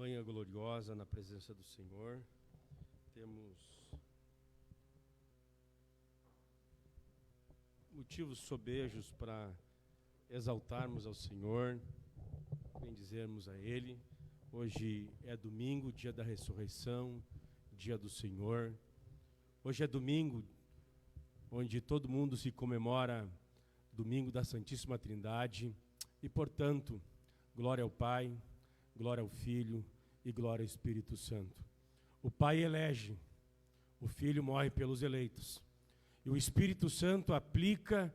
Manhã gloriosa na presença do Senhor. Temos motivos sobejos para exaltarmos ao Senhor, bendizermos a Ele. Hoje é domingo, dia da ressurreição, dia do Senhor. Hoje é domingo, onde todo mundo se comemora domingo da Santíssima Trindade. E, portanto, glória ao Pai, glória ao Filho e glória ao Espírito Santo. O Pai elege, o Filho morre pelos eleitos. E o Espírito Santo aplica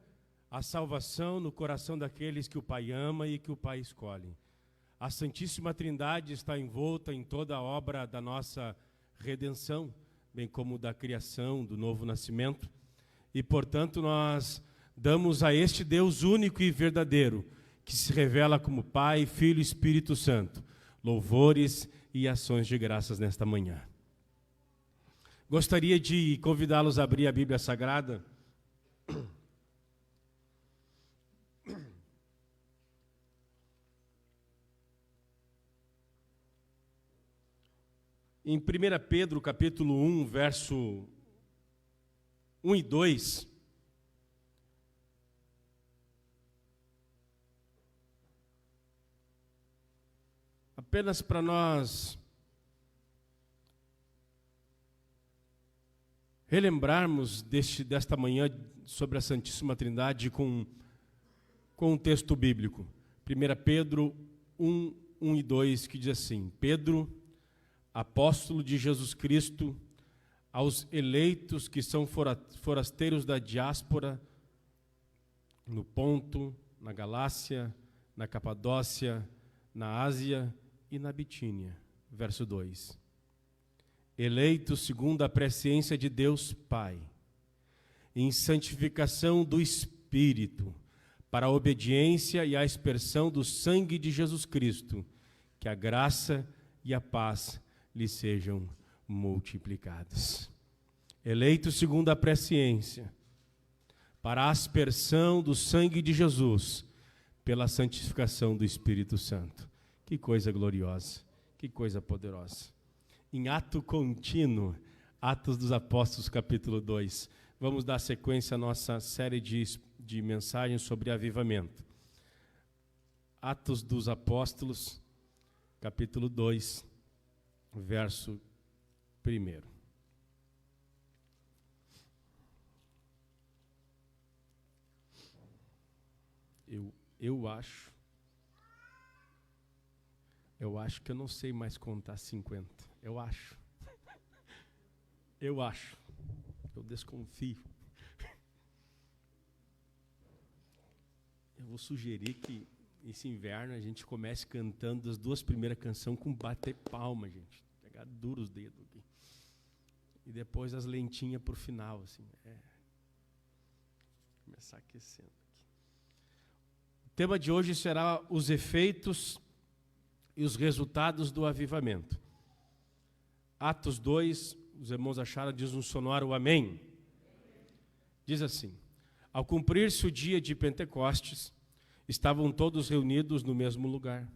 a salvação no coração daqueles que o Pai ama e que o Pai escolhe. A Santíssima Trindade está envolta em toda a obra da nossa redenção, bem como da criação, do novo nascimento. E, portanto, nós damos a este Deus único e verdadeiro, que se revela como Pai, Filho e Espírito Santo, louvores e ações de graças nesta manhã. Gostaria de convidá-los a abrir a Bíblia Sagrada. Em 1 Pedro, capítulo 1, verso 1 e 2, apenas para nós relembrarmos desta manhã sobre a Santíssima Trindade com um texto bíblico. 1 Pedro 1, 1 e 2, que diz assim: Pedro, apóstolo de Jesus Cristo, aos eleitos que são forasteiros da diáspora, no Ponto, na Galácia, na Capadócia, na Ásia e na Bitínia. Verso 2. Eleitos segundo a presciência de Deus Pai, em santificação do Espírito, para a obediência e a aspersão do sangue de Jesus Cristo, que a graça e a paz lhe sejam multiplicadas. Eleitos segundo a presciência, para a aspersão do sangue de Jesus, pela santificação do Espírito Santo. Que coisa gloriosa, que coisa poderosa. Em ato contínuo, Atos dos Apóstolos, capítulo 2, vamos dar sequência à nossa série de mensagens sobre avivamento. Atos dos Apóstolos, capítulo 2, verso 1. Eu acho que eu não sei mais contar 50. Eu acho. Eu desconfio. Eu vou sugerir que esse inverno a gente comece cantando as duas primeiras canções com bater palma, gente. Pegar duro os dedos aqui. E depois as lentinhas para o final, assim. Começar aquecendo aqui. O tema de hoje será os efeitos e os resultados do avivamento. Atos 2, os irmãos acharam, diz um sonoro amém. Diz assim: ao cumprir-se o dia de Pentecostes, estavam todos reunidos no mesmo lugar.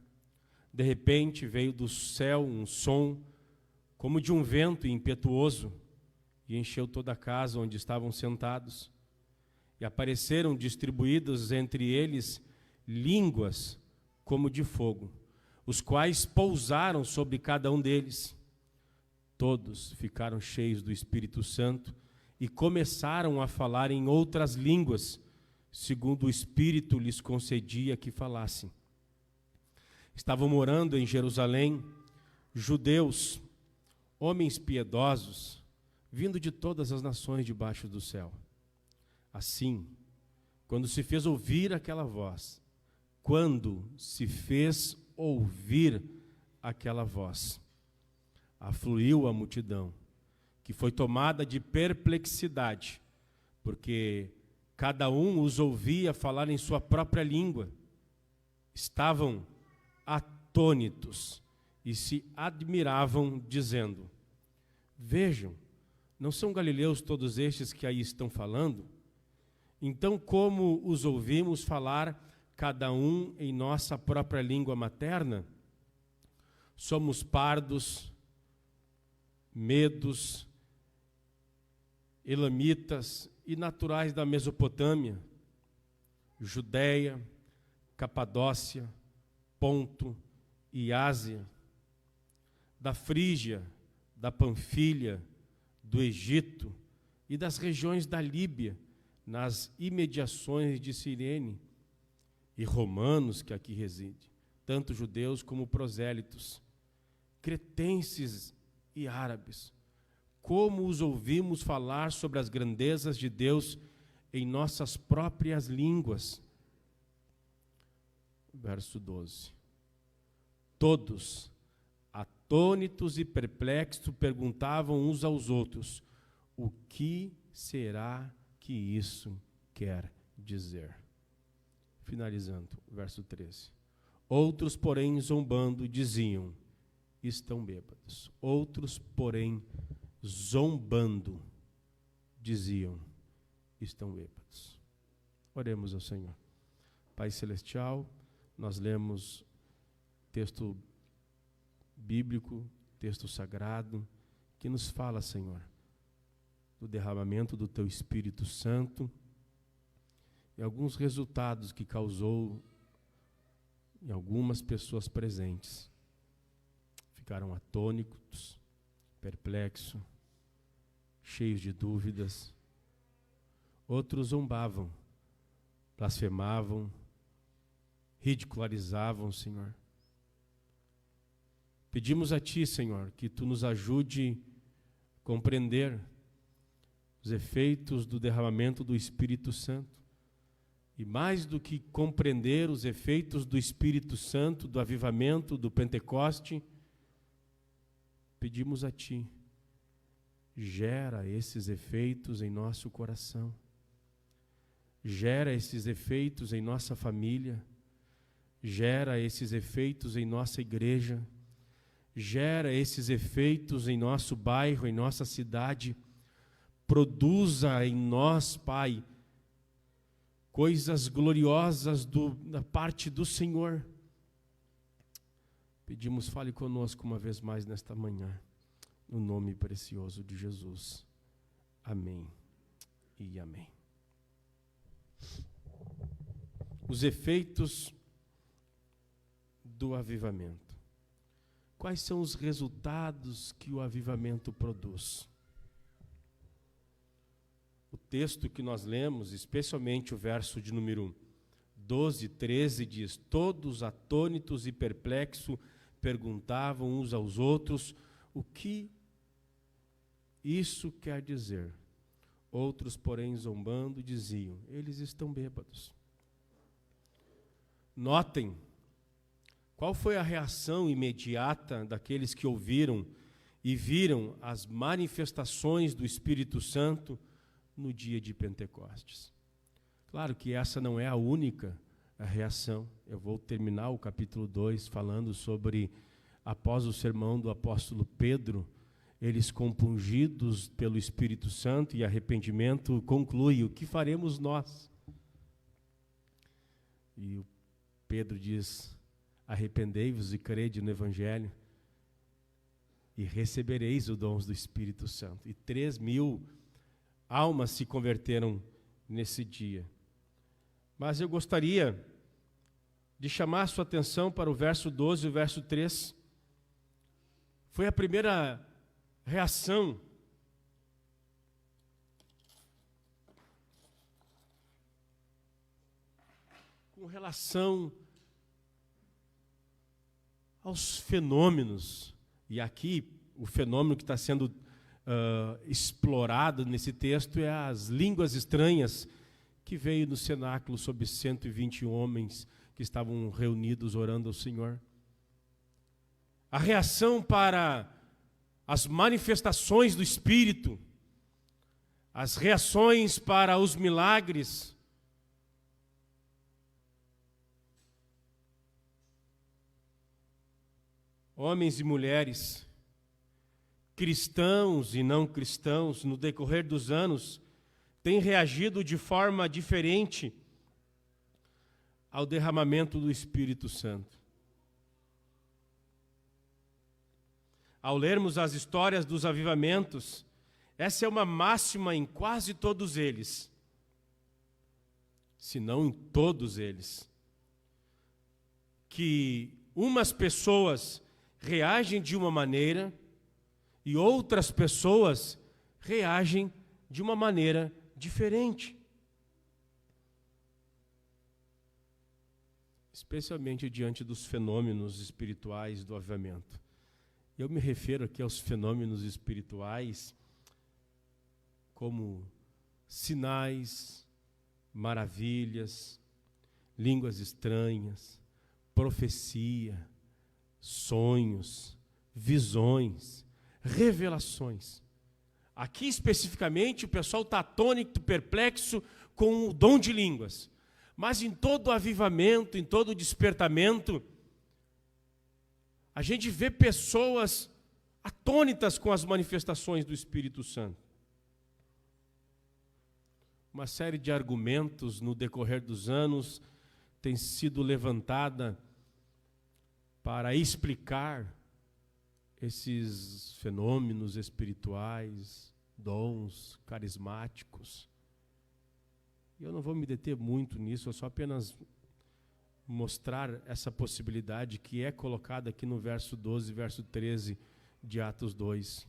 De repente veio do céu um som como de um vento impetuoso e encheu toda a casa onde estavam sentados. E apareceram distribuídas entre eles línguas como de fogo, os quais pousaram sobre cada um deles. Todos ficaram cheios do Espírito Santo e começaram a falar em outras línguas, segundo o Espírito lhes concedia que falassem. Estavam morando em Jerusalém judeus, homens piedosos, vindo de todas as nações debaixo do céu. Assim, quando se fez ouvir aquela voz, afluiu a multidão, que foi tomada de perplexidade, porque cada um os ouvia falar em sua própria língua. Estavam atônitos e se admiravam, dizendo: vejam, não são galileus todos estes que aí estão falando? Então, como os ouvimos falar, cada um em nossa própria língua materna? Somos pardos, medos, elamitas e naturais da Mesopotâmia, Judéia, Capadócia, Ponto e Ásia, da Frígia, da Panfilha, do Egito e das regiões da Líbia, nas imediações de Cirene, e romanos que aqui residem, tanto judeus como prosélitos, cretenses e árabes. Como os ouvimos falar sobre as grandezas de Deus em nossas próprias línguas. Verso 12. Todos, atônitos e perplexos, perguntavam uns aos outros: o que será que isso quer dizer? Finalizando, verso 13. Outros, porém, zombando, diziam: estão bêbados. Outros, porém, zombando, diziam: estão bêbados. Oremos ao Senhor. Pai Celestial, nós lemos texto bíblico, texto sagrado, que nos fala, Senhor, do derramamento do Teu Espírito Santo e alguns resultados que causou em algumas pessoas presentes. Ficaram atônitos, perplexos, cheios de dúvidas. Outros zombavam, blasfemavam, ridicularizavam, Senhor. Pedimos a Ti, Senhor, que Tu nos ajude a compreender os efeitos do derramamento do Espírito Santo. E mais do que compreender os efeitos do Espírito Santo, do avivamento, do Pentecoste, pedimos a Ti, gera esses efeitos em nosso coração. Gera esses efeitos em nossa família. Gera esses efeitos em nossa igreja. Gera esses efeitos em nosso bairro, em nossa cidade. Produza em nós, Pai, coisas gloriosas da parte do Senhor. Pedimos, fale conosco uma vez mais nesta manhã, no nome precioso de Jesus. Amém e amém. Os efeitos do avivamento. Quais são os resultados que o avivamento produz? O texto que nós lemos, especialmente o verso de número 12, 13, diz: todos atônitos e perplexos perguntavam uns aos outros o que isso quer dizer. Outros, porém, zombando, diziam: eles estão bêbados. Notem qual foi a reação imediata daqueles que ouviram e viram as manifestações do Espírito Santo no dia de Pentecostes. Claro que essa não é a única reação. Eu vou terminar o capítulo 2 falando sobre, após o sermão do apóstolo Pedro, eles compungidos pelo Espírito Santo e arrependimento, conclui: o que faremos nós? E o Pedro diz: arrependei-vos e crede no Evangelho e recebereis os dons do Espírito Santo. E 3.000 almas se converteram nesse dia. Mas eu gostaria de chamar a sua atenção para o verso 12 e o verso 3. Foi a primeira reação com relação aos fenômenos. E aqui o fenômeno que está sendo explorado nesse texto é as línguas estranhas que veio no cenáculo sobre 120 homens que estavam reunidos orando ao Senhor. A reação para as manifestações do Espírito, as reações para os milagres, homens e mulheres, cristãos e não cristãos, no decorrer dos anos, têm reagido de forma diferente ao derramamento do Espírito Santo. ao lermos as histórias dos avivamentos, essa é uma máxima em quase todos eles, se não em todos eles, que umas pessoas reagem de uma maneira e outras pessoas reagem de uma maneira diferente. Especialmente diante dos fenômenos espirituais do avivamento. Eu me refiro aqui aos fenômenos espirituais como sinais, maravilhas, línguas estranhas, profecia, sonhos, visões, revelações. Aqui especificamente o pessoal está atônito, perplexo com o dom de línguas. Mas em todo avivamento, em todo despertamento, a gente vê pessoas atônitas com as manifestações do Espírito Santo. Uma série de argumentos no decorrer dos anos tem sido levantada para explicar esses fenômenos espirituais, dons carismáticos. Eu não vou me deter muito nisso, eu só apenas mostrar essa possibilidade que é colocada aqui no verso 12, verso 13 de Atos 2.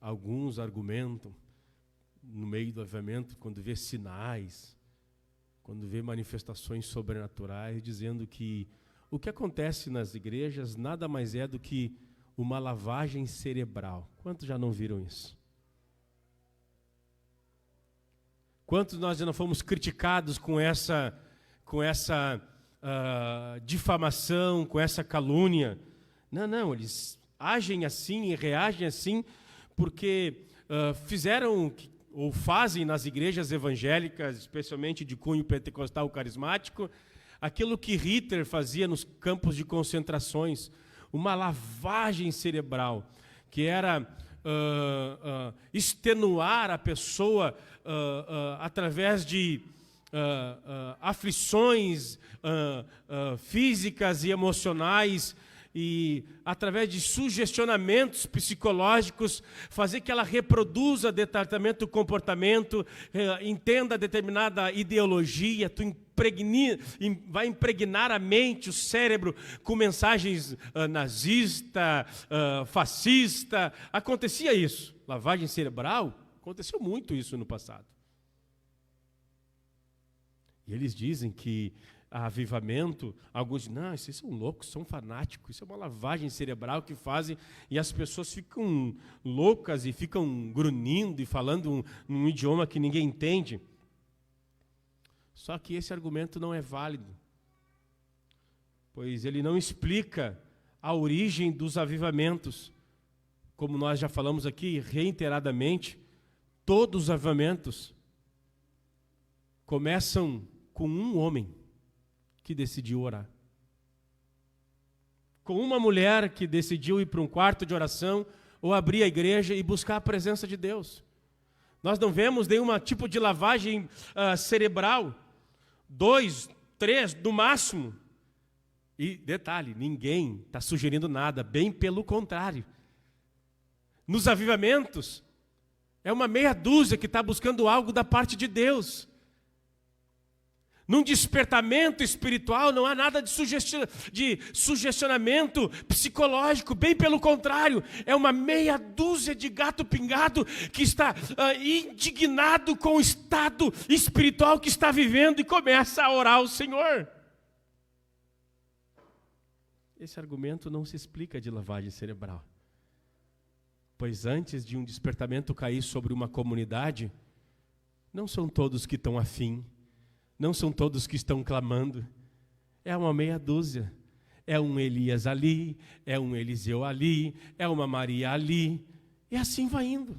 Alguns argumentam, no meio do avivamento, quando vê sinais, quando vê manifestações sobrenaturais, dizendo que o que acontece nas igrejas nada mais é do que uma lavagem cerebral. Quantos já não viram isso? Quantos nós já não fomos criticados com essa difamação, com essa calúnia? Não, eles agem assim e reagem assim porque fizeram ou fazem nas igrejas evangélicas, especialmente de cunho pentecostal carismático, aquilo que Hitler fazia nos campos de concentrações, uma lavagem cerebral, que era extenuar a pessoa através de aflições físicas e emocionais, e através de sugestionamentos psicológicos, fazer que ela reproduza determinado comportamento, entenda determinada ideologia, vai impregnar a mente, o cérebro, com mensagens nazista, fascista. Acontecia isso. Lavagem cerebral, aconteceu muito isso no passado. E eles dizem que avivamento, alguns dizem, não, esses são loucos, são fanáticos, isso é uma lavagem cerebral que fazem, e as pessoas ficam loucas e ficam grunhindo e falando num idioma que ninguém entende. Só que esse argumento não é válido, pois ele não explica a origem dos avivamentos. Como nós já falamos aqui reiteradamente, todos os avivamentos começam com um homem que decidiu orar. Com uma mulher que decidiu ir para um quarto de oração ou abrir a igreja e buscar a presença de Deus. Nós não vemos nenhum tipo de lavagem cerebral. 2, 3 no máximo. E detalhe, ninguém está sugerindo nada, bem pelo contrário. Nos avivamentos, é uma meia dúzia que está buscando algo da parte de Deus. Num despertamento espiritual não há nada de sugestionamento psicológico, bem pelo contrário, é uma meia dúzia de gato pingado que está indignado com o estado espiritual que está vivendo e começa a orar ao Senhor. Esse argumento não se explica de lavagem cerebral, pois antes de um despertamento cair sobre uma comunidade, não são todos que estão afim, não são todos que estão clamando, é uma meia dúzia, é um Elias ali, é um Eliseu ali, é uma Maria ali, e assim vai indo.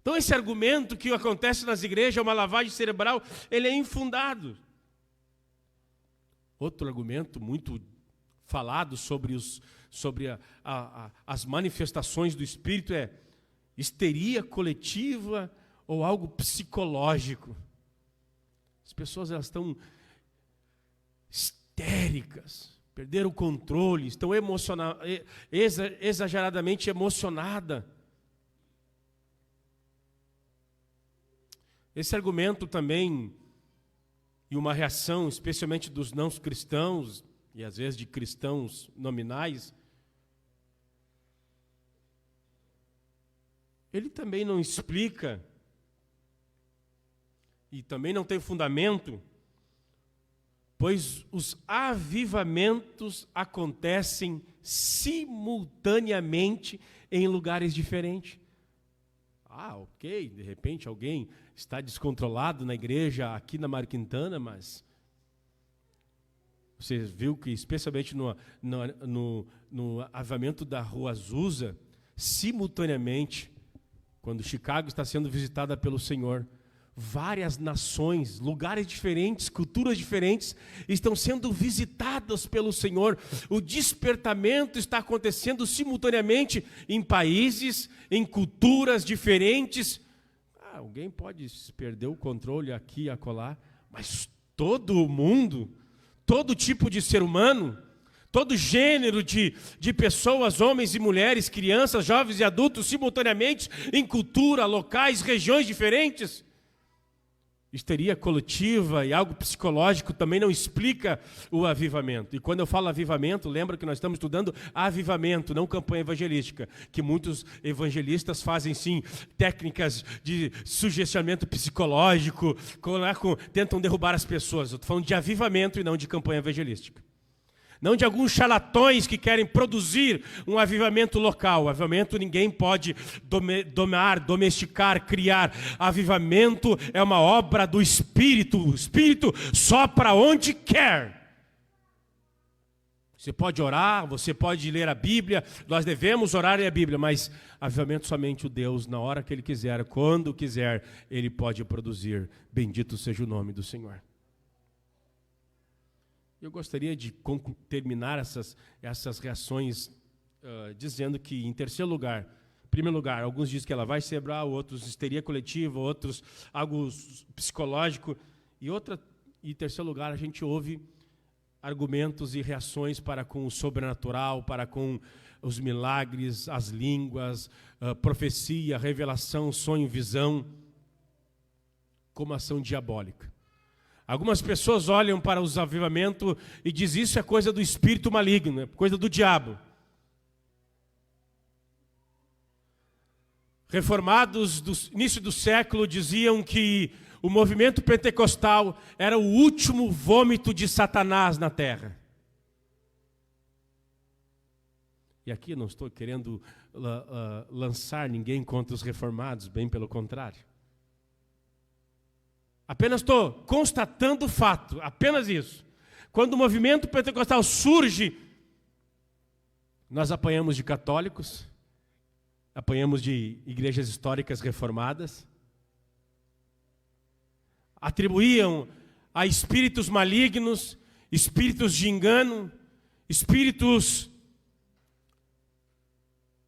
Então esse argumento que acontece nas igrejas, uma lavagem cerebral, ele é infundado. Outro argumento muito falado sobre as manifestações do Espírito é histeria coletiva ou algo psicológico. As pessoas elas estão histéricas perderam o controle, estão exageradamente emocionada. Esse argumento também, e uma reação, especialmente dos não cristãos, e às vezes de cristãos nominais, ele também não explica, e também não tem fundamento, pois os avivamentos acontecem simultaneamente em lugares diferentes. Ok, de repente alguém está descontrolado na igreja aqui na Mário Quintana, mas você viu que especialmente no avivamento da Rua Azusa, simultaneamente, quando Chicago está sendo visitada pelo Senhor, várias nações, lugares diferentes, culturas diferentes, estão sendo visitadas pelo Senhor. O despertamento está acontecendo simultaneamente em países, em culturas diferentes. Alguém pode perder o controle aqui e acolá, mas todo o mundo, todo tipo de ser humano, todo gênero de pessoas, homens e mulheres, crianças, jovens e adultos, simultaneamente, em cultura, locais, regiões diferentes. Histeria coletiva e algo psicológico também não explica o avivamento. E quando eu falo avivamento, lembra que nós estamos estudando avivamento, não campanha evangelística, que muitos evangelistas fazem sim técnicas de sugestionamento psicológico, tentam derrubar as pessoas. Eu estou falando de avivamento e não de campanha evangelística. Não de alguns charlatões que querem produzir um avivamento local. Avivamento ninguém pode domesticar, criar. Avivamento é uma obra do Espírito. O Espírito sopra onde quer. Você pode orar, você pode ler a Bíblia, nós devemos orar e a Bíblia, mas avivamento somente o Deus, na hora que Ele quiser, quando quiser, Ele pode produzir. Bendito seja o nome do Senhor. Eu gostaria de terminar essas reações dizendo que, em primeiro lugar, alguns dizem que ela vai celebrar, outros histeria coletiva, outros algo psicológico, e em terceiro lugar, a gente ouve argumentos e reações para com o sobrenatural, para com os milagres, as línguas, profecia, revelação, sonho, visão, como ação diabólica. Algumas pessoas olham para os avivamentos e dizem isso é coisa do espírito maligno, é coisa do diabo. Reformados do início do século diziam que o movimento pentecostal era o último vômito de Satanás na terra. E aqui eu não estou querendo lançar ninguém contra os reformados, bem pelo contrário. Apenas estou constatando o fato, apenas isso. Quando o movimento pentecostal surge, nós apanhamos de católicos, apanhamos de igrejas históricas reformadas, atribuíam a espíritos malignos, espíritos de engano, espíritos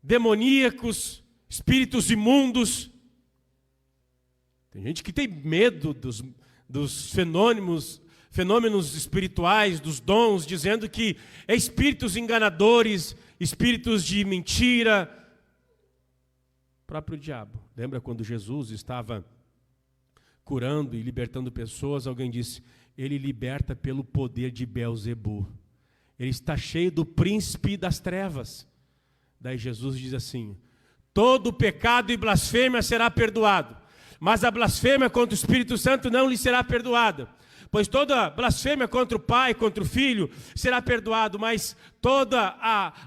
demoníacos, espíritos imundos. Tem gente que tem medo dos fenômenos espirituais, dos dons, dizendo que é espíritos enganadores, espíritos de mentira. O próprio diabo. Lembra quando Jesus estava curando e libertando pessoas, alguém disse, ele liberta pelo poder de Beelzebu. Ele está cheio do príncipe das trevas. Daí Jesus diz assim, todo pecado e blasfêmia será perdoado. Mas a blasfêmia contra o Espírito Santo não lhe será perdoada. Pois toda blasfêmia contra o Pai, contra o Filho, será perdoado. Mas toda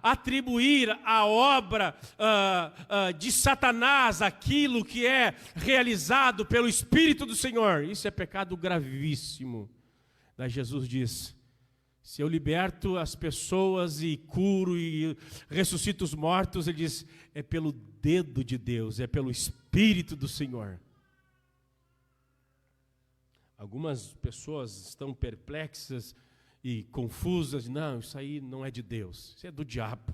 atribuir a obra de Satanás, aquilo que é realizado pelo Espírito do Senhor, isso é pecado gravíssimo. Daí Jesus diz, se eu liberto as pessoas e curo e ressuscito os mortos, ele diz, é pelo dedo de Deus, é pelo Espírito do Senhor. Algumas pessoas estão perplexas e confusas. Não, isso aí não é de Deus, isso é do diabo.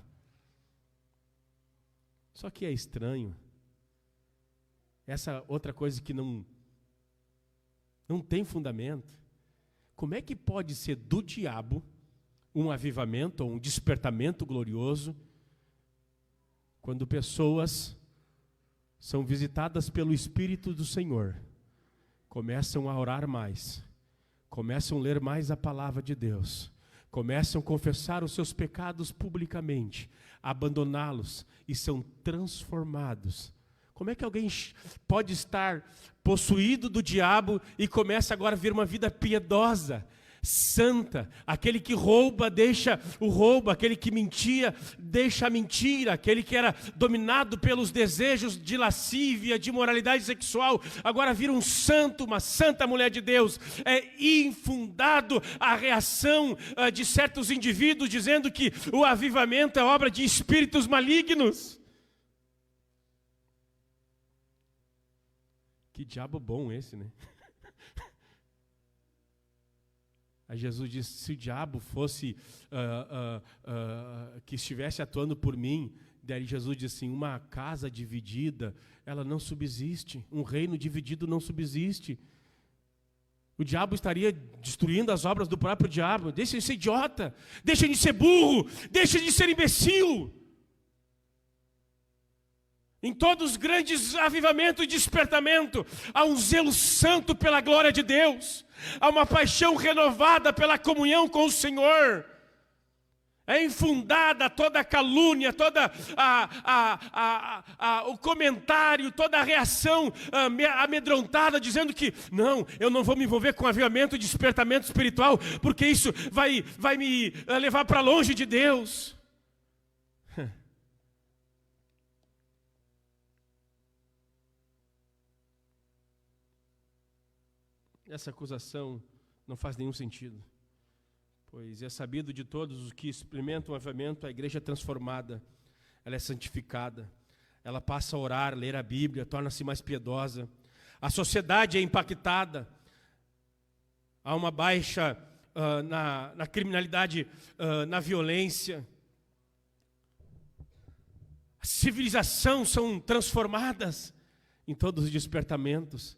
Só que é estranho. Essa outra coisa que não tem fundamento. Como é que pode ser do diabo um avivamento, ou um despertamento glorioso, quando pessoas são visitadas pelo Espírito do Senhor, começam a orar mais, começam a ler mais a palavra de Deus, começam a confessar os seus pecados publicamente, abandoná-los e são transformados. Como é que alguém pode estar possuído do diabo e começa agora a viver uma vida piedosa, santa? Aquele que rouba, deixa o roubo. Aquele que mentia, deixa a mentira. Aquele que era dominado pelos desejos de lascívia, de imoralidade sexual, agora vira um santo, uma santa mulher de Deus. É infundado a reação de certos indivíduos, dizendo que o avivamento é obra de espíritos malignos. Que diabo bom esse, né? Aí Jesus disse, se o diabo fosse, que estivesse atuando por mim, daí Jesus disse assim, uma casa dividida, ela não subsiste, um reino dividido não subsiste. O diabo estaria destruindo as obras do próprio diabo. Deixa de ser idiota, deixa de ser burro, deixa de ser imbecil. Em todos os grandes avivamentos e despertamento, há um zelo santo pela glória de Deus. Há uma paixão renovada pela comunhão com o Senhor. É infundada toda a calúnia, toda o comentário, toda a reação amedrontada, dizendo que não, eu não vou me envolver com avivamento e despertamento espiritual, porque isso vai me levar para longe de Deus. Essa acusação não faz nenhum sentido, pois é sabido de todos os que experimentam o avivamento, a igreja é transformada, ela é santificada, ela passa a orar, ler a Bíblia, torna-se mais piedosa, a sociedade é impactada, há uma baixa na criminalidade, na violência, a civilização são transformadas em todos os despertamentos.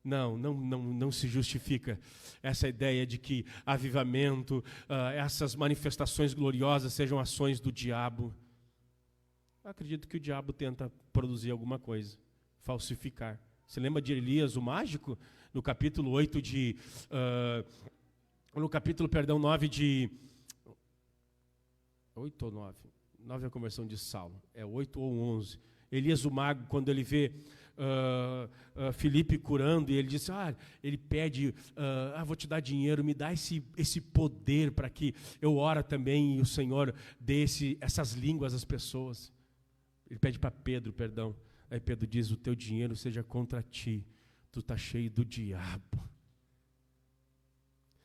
Não se justifica essa ideia de que avivamento, essas manifestações gloriosas sejam ações do diabo. Eu acredito que o diabo tenta produzir alguma coisa, falsificar. Você lembra de Elias, o mágico? No capítulo 8 de... no capítulo, 9 de... 8 ou 9? 9 é a conversão de Saulo. É 8 ou 11. Elias, o mago, quando ele vê... Filipe curando, e ele disse, ele pede, vou te dar dinheiro, me dá esse poder para que eu ore também e o Senhor dê essas línguas às pessoas. Ele pede para Pedro, perdão. Aí Pedro diz, o teu dinheiro seja contra ti, tu está cheio do diabo.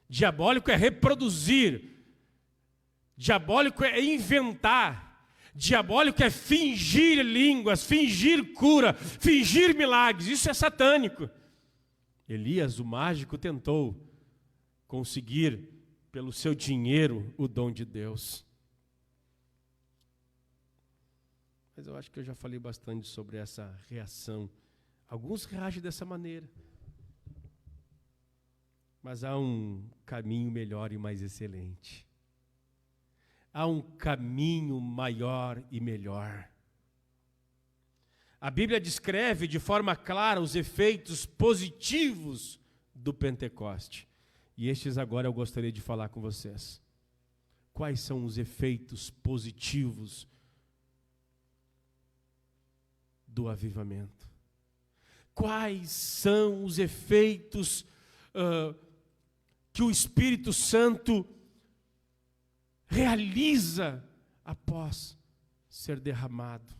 Diabólico é reproduzir, diabólico é inventar, diabólico é fingir línguas, fingir cura, fingir milagres. Isso é satânico. Elias, o mágico, tentou conseguir, pelo seu dinheiro, o dom de Deus. Mas eu acho que eu já falei bastante sobre essa reação. Alguns reagem dessa maneira. Mas há um caminho melhor e mais excelente. Há um caminho maior e melhor. A Bíblia descreve de forma clara os efeitos positivos do Pentecoste. E estes agora eu gostaria de falar com vocês. Quais são os efeitos positivos do avivamento? Quais são os efeitos que o Espírito Santo realiza após ser derramado?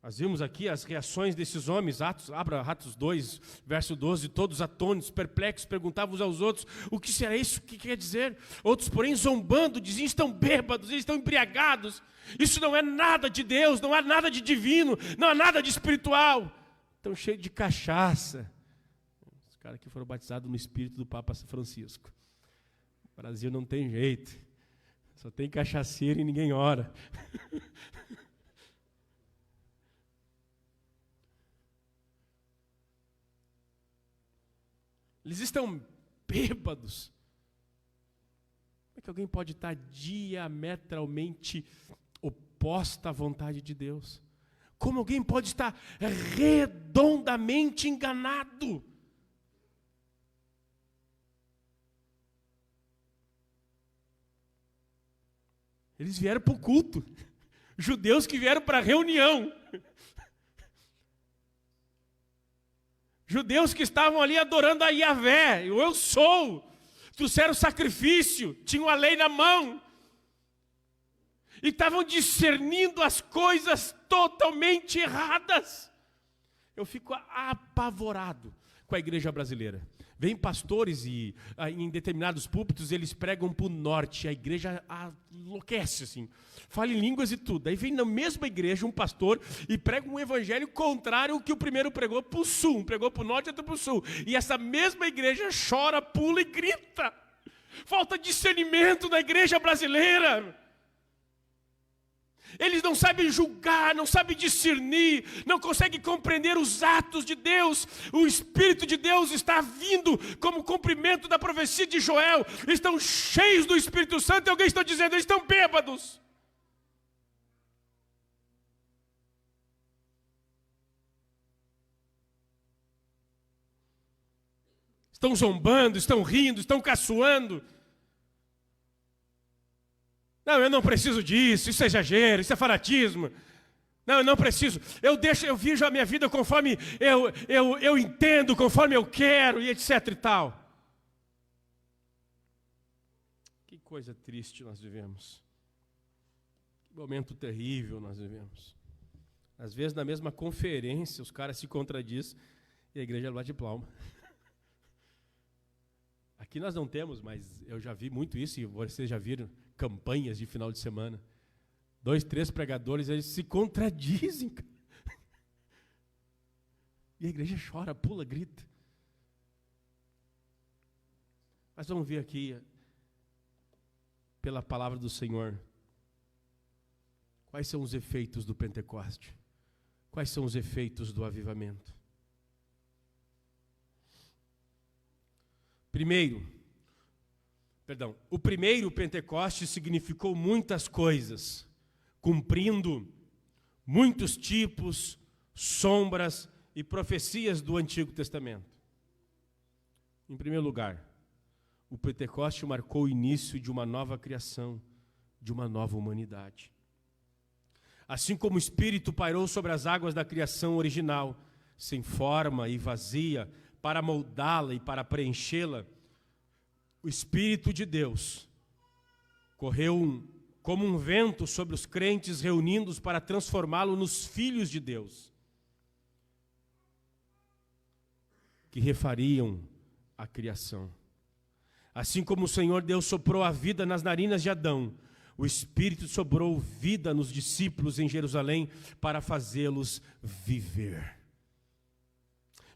Nós vimos aqui as reações desses homens. Abra Atos 2, verso 12. Todos atônitos, perplexos, perguntavam uns aos outros: o que será isso? O que quer dizer? Outros, porém, zombando, diziam: estão bêbados, eles estão embriagados. Isso não é nada de Deus, não há nada de divino, não há nada de espiritual. Estão cheios de cachaça. Os caras que foram batizados no Espírito do Papa Francisco. O Brasil não tem jeito, só tem cachaceiro e ninguém ora. Eles estão bêbados. Como é que alguém pode estar diametralmente oposta à vontade de Deus? Como alguém pode estar redondamente enganado? Eles vieram para o culto. Judeus que vieram para a reunião. Judeus que estavam ali adorando a Yahvé. Eu sou. Trouxeram sacrifício. Tinham a lei na mão. E estavam discernindo as coisas totalmente erradas. Eu fico apavorado com a igreja brasileira. Vem pastores e em determinados púlpitos eles pregam para o norte. A igreja enlouquece assim. Fala em línguas e tudo. Aí vem na mesma igreja um pastor e prega um evangelho contrário ao que o primeiro pregou para o sul. Um pregou para o norte e outro para o sul. E essa mesma igreja chora, pula e grita. Falta discernimento na igreja brasileira. Eles não sabem julgar, não sabem discernir, não conseguem compreender os atos de Deus. O Espírito de Deus está vindo como cumprimento da profecia de Joel. Estão cheios do Espírito Santo e alguém está dizendo, eles estão bêbados. Estão zombando, estão rindo, estão caçoando. Não, eu não preciso disso, isso é exagero, isso é fanatismo. Não, eu não preciso. Eu vivo a minha vida conforme eu entendo, conforme eu quero, e etc e tal. Que coisa triste nós vivemos. Que momento terrível nós vivemos. Às vezes, na mesma conferência, os caras se contradizem e a igreja bate palma. Aqui nós não temos, mas eu já vi muito isso, e vocês já viram campanhas de final de semana. 2, 3 pregadores, eles se contradizem. E a igreja chora, pula, grita. Mas vamos ver aqui, pela palavra do Senhor, quais são os efeitos do Pentecoste? Quais são os efeitos do avivamento? O primeiro Pentecoste significou muitas coisas, cumprindo muitos tipos, sombras e profecias do Antigo Testamento. Em primeiro lugar, o Pentecoste marcou o início de uma nova criação, de uma nova humanidade. Assim como o Espírito pairou sobre as águas da criação original, sem forma e vazia, para moldá-la e para preenchê-la, o Espírito de Deus correu como um vento sobre os crentes reunidos para transformá-los nos filhos de Deus, que refariam a criação. Assim como o Senhor Deus soprou a vida nas narinas de Adão, o Espírito soprou vida nos discípulos em Jerusalém para fazê-los viver.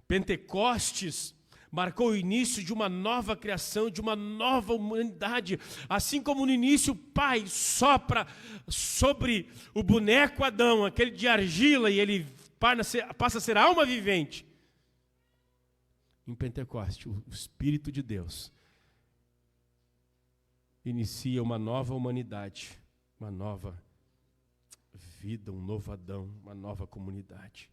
Pentecostes marcou o início de uma nova criação, de uma nova humanidade. Assim como no início o Pai sopra sobre o boneco Adão, aquele de argila, e ele passa a ser alma vivente. Em Pentecoste, o Espírito de Deus inicia uma nova humanidade, uma nova vida, um novo Adão, uma nova comunidade.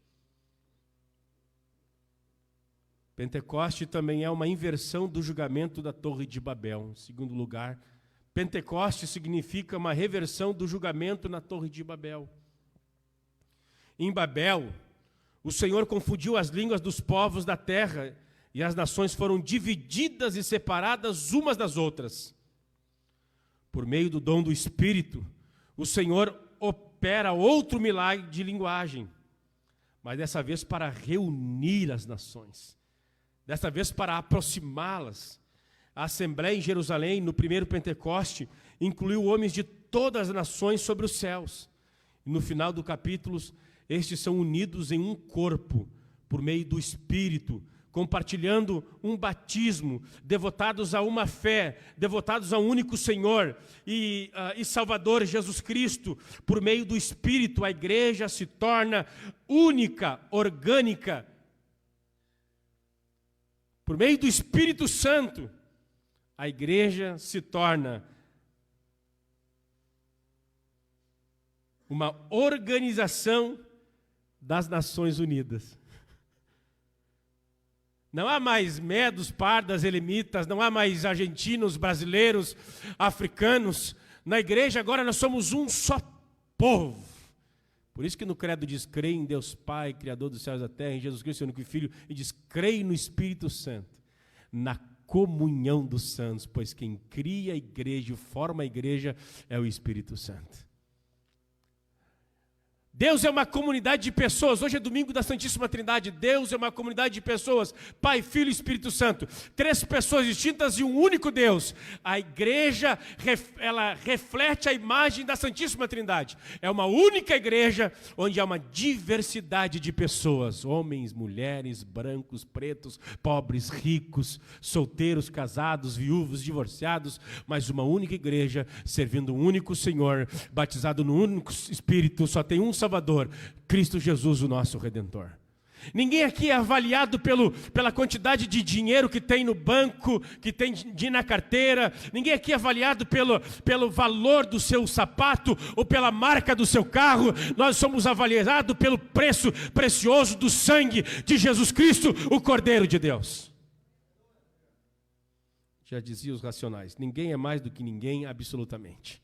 Pentecoste também é uma inversão do julgamento da Torre de Babel. Em segundo lugar, Pentecoste significa uma reversão do julgamento na Torre de Babel. Em Babel, o Senhor confundiu as línguas dos povos da terra e as nações foram divididas e separadas umas das outras. Por meio do dom do Espírito, o Senhor opera outro milagre de linguagem, mas dessa vez para reunir as nações. Desta vez para aproximá-las. A Assembleia em Jerusalém, no primeiro Pentecoste, incluiu homens de todas as nações sobre os céus. E no final do capítulo, estes são unidos em um corpo, por meio do Espírito, compartilhando um batismo, devotados a uma fé, devotados a um único Senhor e Salvador Jesus Cristo. Por meio do Espírito, a igreja se torna única, orgânica. Por meio do Espírito Santo, a igreja se torna uma organização das Nações Unidas. Não há mais medos, pardas, elemitas, não há mais argentinos, brasileiros, africanos. Na igreja agora nós somos um só povo. Por isso que no credo diz, creio em Deus Pai, Criador dos céus e da terra, em Jesus Cristo, seu único Filho, e diz, creio no Espírito Santo, na comunhão dos santos, pois quem cria a igreja e forma a igreja é o Espírito Santo. Deus é uma comunidade de pessoas. Hoje é domingo da Santíssima Trindade. Deus é uma comunidade de pessoas. Pai, Filho e Espírito Santo. 3 pessoas distintas e um único Deus. A igreja, ela reflete a imagem da Santíssima Trindade. É uma única igreja onde há uma diversidade de pessoas. Homens, mulheres, brancos, pretos, pobres, ricos, solteiros, casados, viúvos, divorciados. Mas uma única igreja servindo um único Senhor, batizado no único Espírito. Só tem um Salvador, Cristo Jesus, o nosso Redentor. Ninguém aqui é avaliado pela quantidade de dinheiro que tem no banco, que tem na carteira. Ninguém aqui é avaliado pelo valor do seu sapato ou pela marca do seu carro. Nós somos avaliados pelo preço precioso do sangue de Jesus Cristo, o Cordeiro de Deus. Já dizia os racionais, ninguém é mais do que ninguém absolutamente.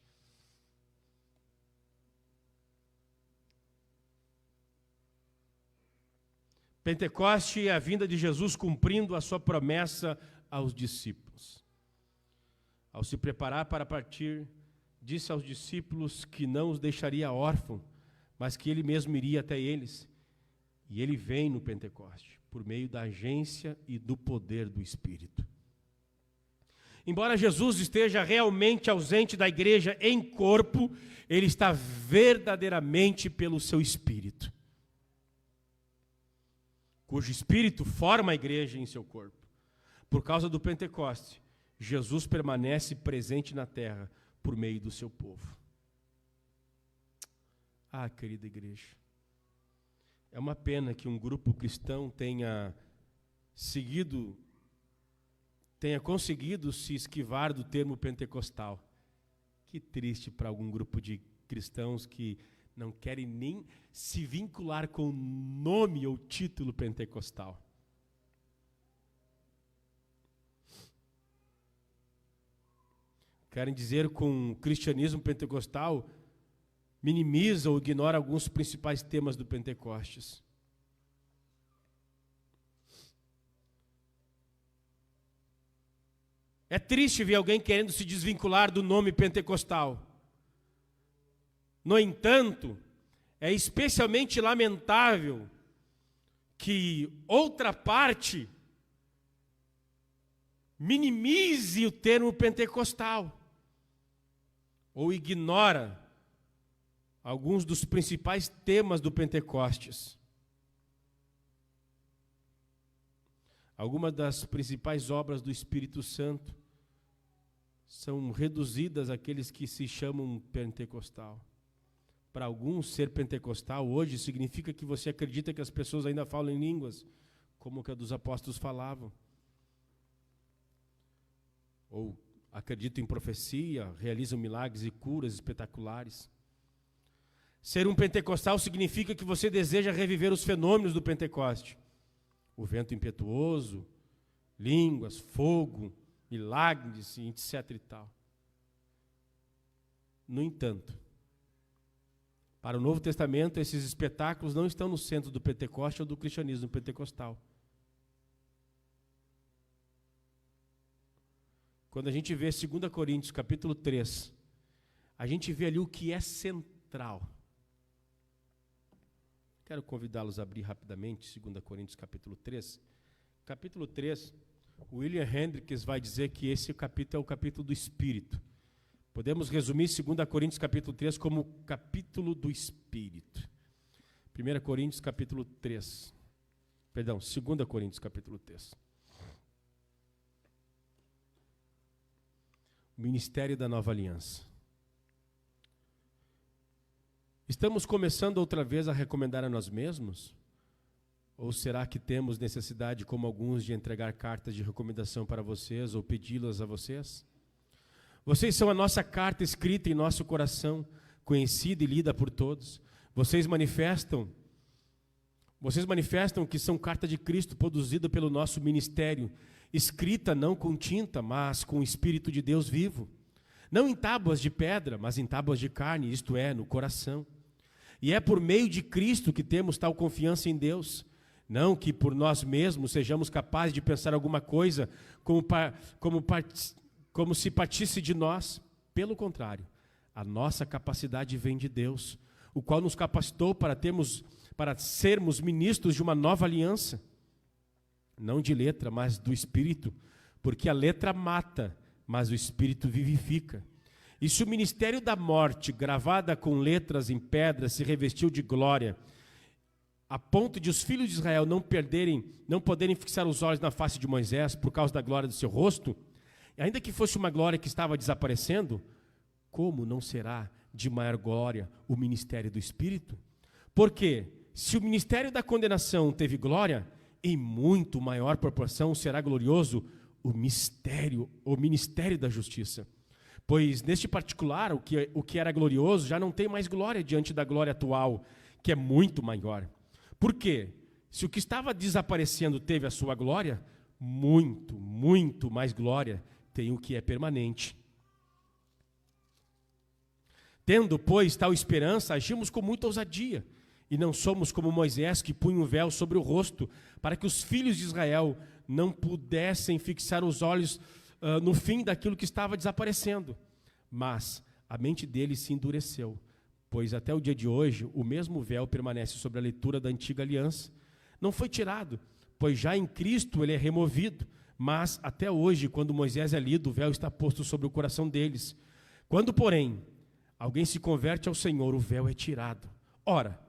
Pentecoste é a vinda de Jesus cumprindo a sua promessa aos discípulos. Ao se preparar para partir, disse aos discípulos que não os deixaria órfãos, mas que ele mesmo iria até eles. E ele vem no Pentecoste, por meio da agência e do poder do Espírito. Embora Jesus esteja realmente ausente da igreja em corpo, ele está verdadeiramente pelo seu Espírito, cujo Espírito forma a igreja em seu corpo. Por causa do Pentecoste, Jesus permanece presente na terra por meio do seu povo. Ah, querida igreja, é uma pena que um grupo cristão tenha conseguido se esquivar do termo pentecostal. Que triste para algum grupo de cristãos que não querem nem se vincular com o nome ou título pentecostal. Querem dizer com o cristianismo pentecostal, minimiza ou ignora alguns principais temas do Pentecostes. É triste ver alguém querendo se desvincular do nome pentecostal. No entanto, é especialmente lamentável que outra parte minimize o termo pentecostal ou ignora alguns dos principais temas do Pentecostes. Algumas das principais obras do Espírito Santo são reduzidas àqueles que se chamam pentecostal. Para alguns, ser pentecostal hoje significa que você acredita que as pessoas ainda falam em línguas, como que a dos apóstolos falavam. Ou acreditam em profecia, realizam milagres e curas espetaculares. Ser um pentecostal significa que você deseja reviver os fenômenos do Pentecoste. O vento impetuoso, línguas, fogo, milagres, etc. e tal. No entanto, para o Novo Testamento, esses espetáculos não estão no centro do Pentecoste ou do cristianismo pentecostal. Quando a gente vê 2 Coríntios, capítulo 3, a gente vê ali o que é central. Quero convidá-los a abrir rapidamente 2 Coríntios, capítulo 3. Capítulo 3, William Hendricks vai dizer que esse capítulo é o capítulo do Espírito. Podemos resumir 2 Coríntios capítulo 3 como o capítulo do Espírito. 1 Coríntios capítulo 3. Perdão, 2 Coríntios capítulo 3. O ministério da nova aliança. Estamos começando outra vez a recomendar a nós mesmos? Ou será que temos necessidade, como alguns, de entregar cartas de recomendação para vocês ou pedi-las a vocês? Vocês são a nossa carta escrita em nosso coração, conhecida e lida por todos. Vocês manifestam que são carta de Cristo produzida pelo nosso ministério, escrita não com tinta, mas com o Espírito de Deus vivo. Não em tábuas de pedra, mas em tábuas de carne, isto é, no coração. E é por meio de Cristo que temos tal confiança em Deus. Não que por nós mesmos sejamos capazes de pensar alguma coisa como se partisse de nós. Pelo contrário, a nossa capacidade vem de Deus, o qual nos capacitou para sermos ministros de uma nova aliança. Não de letra, mas do Espírito, porque a letra mata, mas o Espírito vivifica. E se o ministério da morte, gravada com letras em pedra, se revestiu de glória, a ponto de os filhos de Israel não poderem fixar os olhos na face de Moisés por causa da glória do seu rosto, ainda que fosse uma glória que estava desaparecendo, como não será de maior glória o ministério do Espírito? Porque se o ministério da condenação teve glória, em muito maior proporção será glorioso o ministério da justiça. Pois neste particular, o que era glorioso já não tem mais glória diante da glória atual, que é muito maior. Por quê? Se o que estava desaparecendo teve a sua glória, muito, muito mais glória tem o que é permanente. Tendo, pois, tal esperança, agimos com muita ousadia, e não somos como Moisés, que punha um véu sobre o rosto, para que os filhos de Israel não pudessem fixar os olhos no fim daquilo que estava desaparecendo. Mas a mente deles se endureceu, pois até o dia de hoje o mesmo véu permanece sobre a leitura da antiga aliança. Não foi tirado, pois já em Cristo ele é removido, mas até hoje, quando Moisés é lido, o véu está posto sobre o coração deles. Quando, porém, alguém se converte ao Senhor, o véu é tirado. Ora,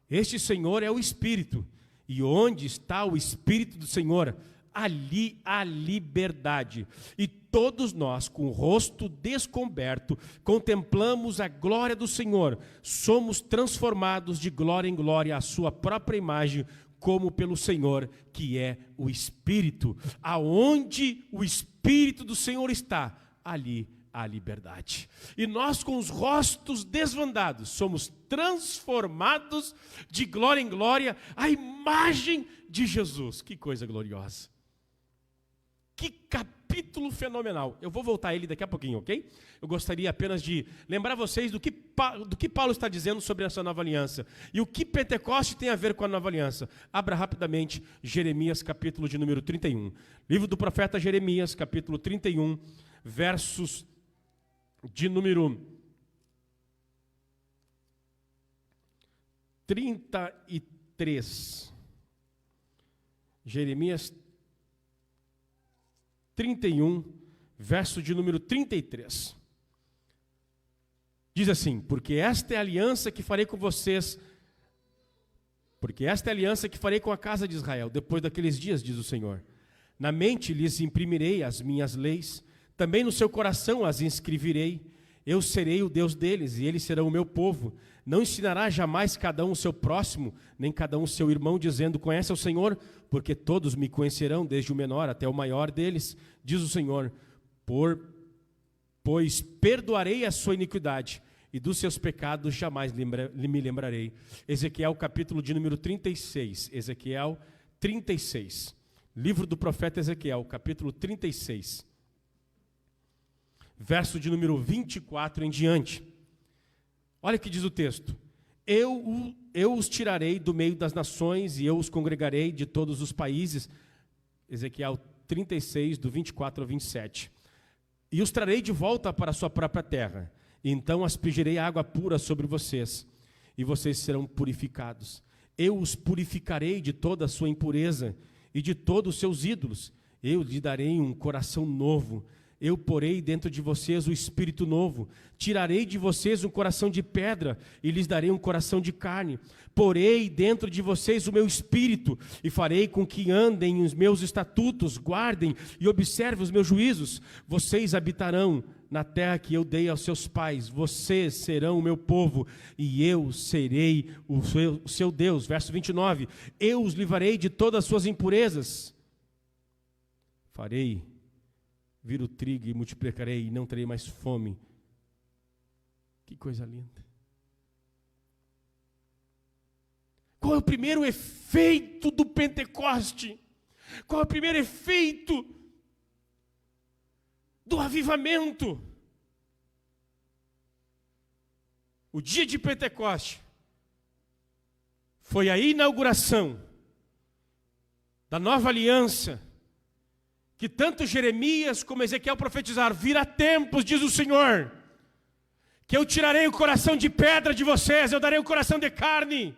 este Senhor é o Espírito, e onde está o Espírito do Senhor, ali há liberdade. E todos nós, com o rosto descoberto, contemplamos a glória do Senhor, somos transformados de glória em glória à sua própria imagem, como pelo Senhor, que é o Espírito. Aonde o Espírito do Senhor está, ali há liberdade. E nós, com os rostos desvendados, somos transformados de glória em glória à imagem de Jesus. Que coisa gloriosa. Que capítulo fenomenal. Eu vou voltar a ele daqui a pouquinho, ok? Eu gostaria apenas de lembrar vocês do que Paulo está dizendo sobre essa nova aliança. E o que Pentecoste tem a ver com a nova aliança. Abra rapidamente Jeremias, capítulo de número 31. Livro do profeta Jeremias, capítulo 31, versos de número 33. Jeremias 31, verso de número 33. Diz assim: porque esta é a aliança que farei com vocês, porque esta é a aliança que farei com a casa de Israel, depois daqueles dias, diz o Senhor. Na mente lhes imprimirei as minhas leis, também no seu coração as inscreverei. Eu serei o Deus deles, e eles serão o meu povo. Não ensinará jamais cada um o seu próximo, nem cada um o seu irmão, dizendo: conhece ao Senhor, porque todos me conhecerão, desde o menor até o maior deles, diz o Senhor. Pois perdoarei a sua iniquidade, e dos seus pecados jamais me lembrarei. Ezequiel, capítulo de número 36. Ezequiel 36. Livro do profeta Ezequiel, capítulo 36. Verso de número 24 em diante. Olha o que diz o texto: eu os tirarei do meio das nações, e eu os congregarei de todos os países. Ezequiel 36, do 24 ao 27. E os trarei de volta para a sua própria terra. E então aspergirei água pura sobre vocês, e vocês serão purificados. Eu os purificarei de toda a sua impureza e de todos os seus ídolos. Eu lhe darei um coração novo. Eu porei dentro de vocês o espírito novo. Tirarei de vocês um coração de pedra e lhes darei um coração de carne. Porei dentro de vocês o meu espírito e farei com que andem os meus estatutos, guardem e observem os meus juízos. Vocês habitarão na terra que eu dei aos seus pais. Vocês serão o meu povo e eu serei o seu Deus. Verso 29. Eu os livrarei de todas as suas impurezas. Farei vir o trigo e multiplicarei, e não terei mais fome. Que coisa linda. é o primeiro efeito do Pentecoste? Qual é o primeiro efeito do avivamento? O dia de Pentecoste foi a inauguração da nova aliança, que tanto Jeremias como Ezequiel profetizaram: virá tempos, diz o Senhor, que eu tirarei o coração de pedra de vocês, eu darei o coração de carne.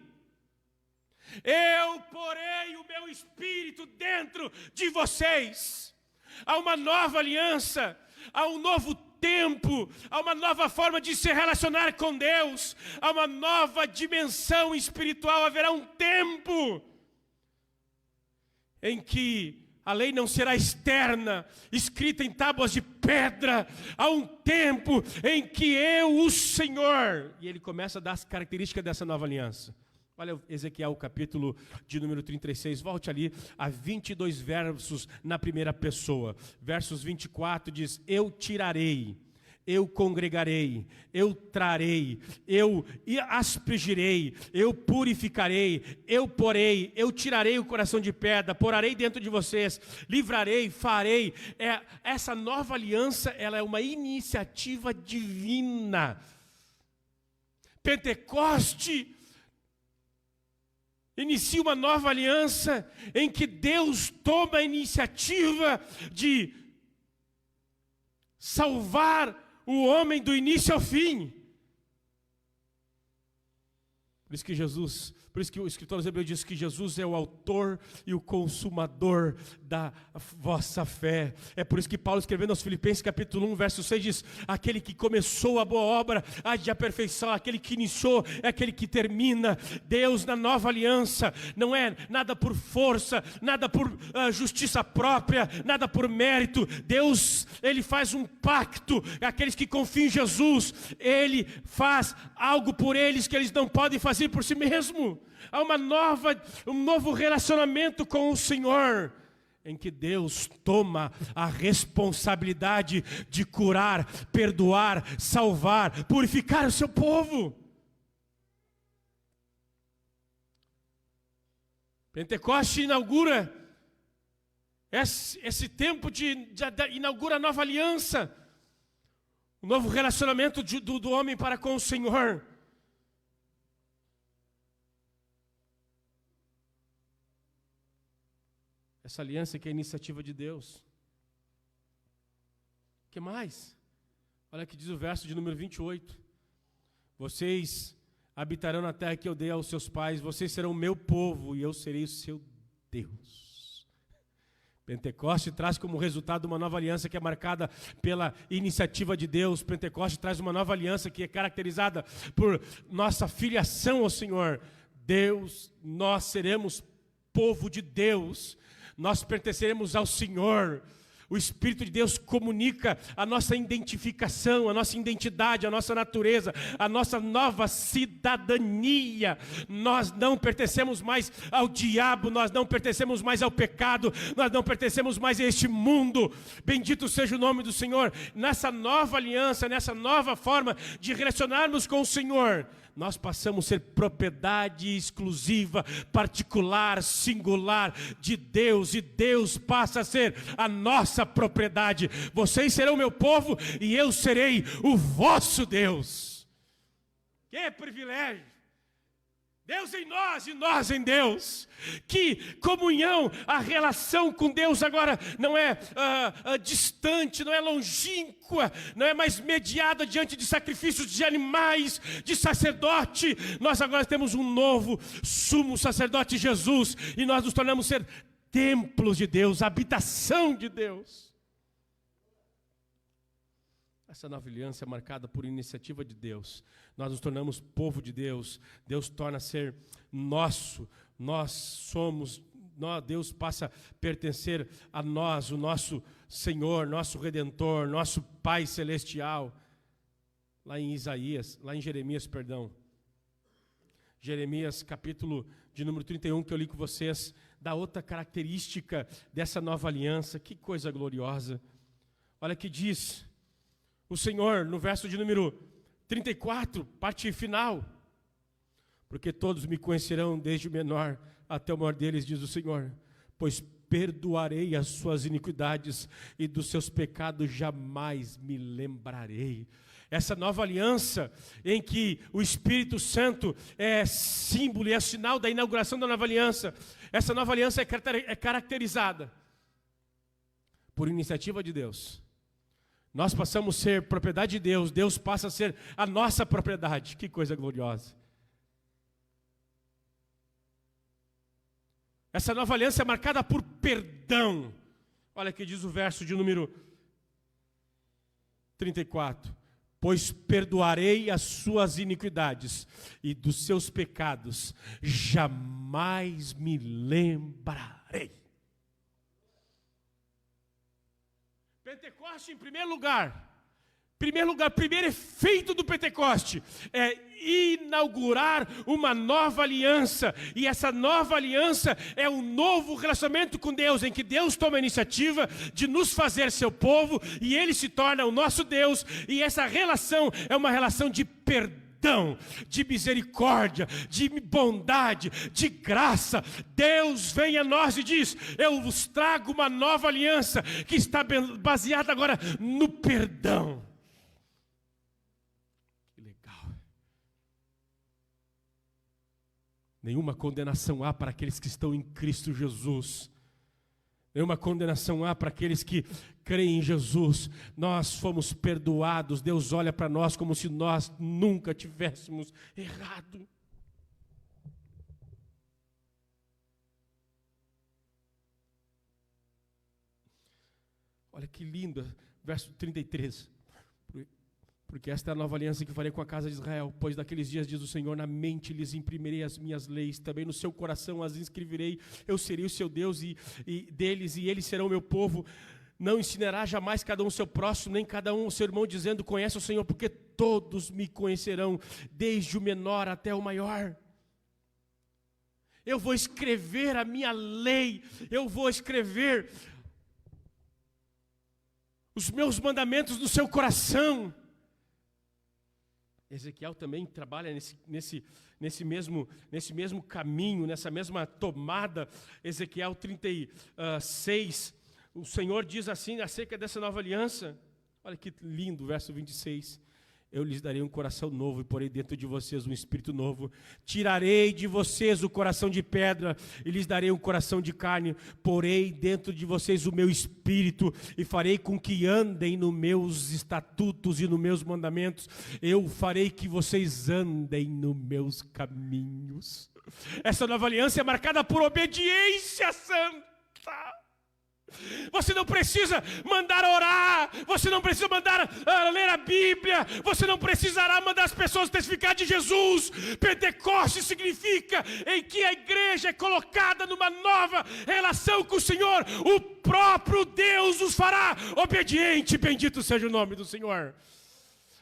Eu porei o meu espírito dentro de vocês. Há uma nova aliança, há um novo tempo, há uma nova forma de se relacionar com Deus, há uma nova dimensão espiritual. Haverá um tempo em que a lei não será externa, escrita em tábuas de pedra. Há um tempo em que eu, o Senhor, e ele começa a dar as características dessa nova aliança. Olha Ezequiel, capítulo de número 36, volte ali a 22 versos na primeira pessoa. Versos 24 diz: eu tirarei, eu congregarei, eu trarei, eu aspergirei, eu purificarei, eu porei, eu tirarei o coração de pedra, porarei dentro de vocês, livrarei, farei. Essa nova aliança, ela é uma iniciativa divina. Pentecoste inicia uma nova aliança em que Deus toma a iniciativa de salvar o homem do início ao fim. Por isso que o escritor aos Hebreus diz que Jesus é o autor e o consumador da vossa fé. É por isso que Paulo, escrevendo aos Filipenses capítulo 1, verso 6, diz: aquele que começou a boa obra há de aperfeiçoar, aquele que iniciou é aquele que termina. Deus na nova aliança não é nada por força, nada por justiça própria, nada por mérito. Deus, Ele faz um pacto, aqueles que confiam em Jesus, Ele faz algo por eles que eles não podem fazer por si mesmo. Há um novo relacionamento com o Senhor, em que Deus toma a responsabilidade de curar, perdoar, salvar, purificar o seu povo. Pentecoste inaugura esse tempo inaugura a nova aliança, o novo relacionamento do homem para com o Senhor. Essa aliança que é a iniciativa de Deus. O que mais? Olha que diz o verso de número 28. Vocês habitarão na terra que eu dei aos seus pais, vocês serão o meu povo e eu serei o seu Deus. Pentecoste traz como resultado uma nova aliança que é marcada pela iniciativa de Deus. Pentecoste traz uma nova aliança que é caracterizada por nossa filiação ao Senhor. Deus, nós seremos povo de Deus. Nós pertenceremos ao Senhor. O Espírito de Deus comunica a nossa identificação, a nossa identidade, a nossa natureza, a nossa nova cidadania. Nós não pertencemos mais ao diabo, nós não pertencemos mais ao pecado, nós não pertencemos mais a este mundo. Bendito seja o nome do Senhor. Nessa nova aliança, nessa nova forma de relacionarmos com o Senhor, nós passamos a ser propriedade exclusiva, particular, singular de Deus, e Deus passa a ser a nossa propriedade. Vocês serão meu povo e eu serei o vosso Deus. Que privilégio! Deus em nós e nós em Deus. Que comunhão! A relação com Deus agora não é distante, não é longínqua, não é mais mediada diante de sacrifícios de animais, de sacerdote. Nós agora temos um novo sumo sacerdote, Jesus, e nós nos tornamos ser templos de Deus, habitação de Deus. Essa nova aliança é marcada por iniciativa de Deus. Nós nos tornamos povo de Deus. Deus torna a ser nosso. Deus passa a pertencer a nós, o nosso Senhor, nosso Redentor, nosso Pai Celestial. Lá em Jeremias, Jeremias capítulo de número 31, que eu li com vocês, dá outra característica dessa nova aliança. Que coisa gloriosa. Olha que diz o Senhor no verso de número 34, parte final: porque todos me conhecerão, desde o menor até o maior deles, diz o Senhor, pois perdoarei as suas iniquidades e dos seus pecados jamais me lembrarei. Essa nova aliança em que o Espírito Santo é símbolo e é sinal da inauguração da nova aliança. Essa nova aliança é caracterizada por iniciativa de Deus. Nós passamos a ser propriedade de Deus, Deus passa a ser a nossa propriedade. Que coisa gloriosa. Essa nova aliança é marcada por perdão. Olha aqui diz o verso de número 34. Pois perdoarei as suas iniquidades e dos seus pecados jamais me lembrarei. Pentecoste em primeiro lugar, primeiro efeito do Pentecoste é inaugurar uma nova aliança. E essa nova aliança é um novo relacionamento com Deus, em que Deus toma a iniciativa de nos fazer seu povo e Ele se torna o nosso Deus. E essa relação é uma relação de perdão, de misericórdia, de bondade, de graça. Deus vem a nós e diz: eu vos trago uma nova aliança que está baseada agora no perdão. Nenhuma condenação há para aqueles que estão em Cristo Jesus. Nenhuma condenação há para aqueles que creem em Jesus. Nós fomos perdoados. Deus olha para nós como se nós nunca tivéssemos errado. Olha que lindo, verso 33. Porque esta é a nova aliança que farei com a casa de Israel, pois daqueles dias, diz o Senhor, na mente lhes imprimirei as minhas leis, também no seu coração as inscreverei, eu serei o seu Deus e deles, e eles serão o meu povo. Não ensinará jamais cada um o seu próximo, nem cada um o seu irmão, dizendo: conhece o Senhor, porque todos me conhecerão, desde o menor até o maior. Eu vou escrever a minha lei, eu vou escrever os meus mandamentos no seu coração. Ezequiel também trabalha nesse mesmo caminho, nessa mesma tomada. Ezequiel 36, o Senhor diz assim acerca dessa nova aliança. Olha que lindo, verso 26. Eu lhes darei um coração novo e porei dentro de vocês um espírito novo. Tirarei de vocês o coração de pedra e lhes darei um coração de carne. Porei dentro de vocês o meu espírito e farei com que andem nos meus estatutos e nos meus mandamentos. Eu farei que vocês andem nos meus caminhos. Essa nova aliança é marcada por obediência santa. Você não precisa mandar orar, você não precisa mandar ler a Bíblia, você não precisará mandar as pessoas testificar de Jesus. Pentecoste significa em que a igreja é colocada numa nova relação com o Senhor. O próprio Deus os fará obediente, bendito seja o nome do Senhor.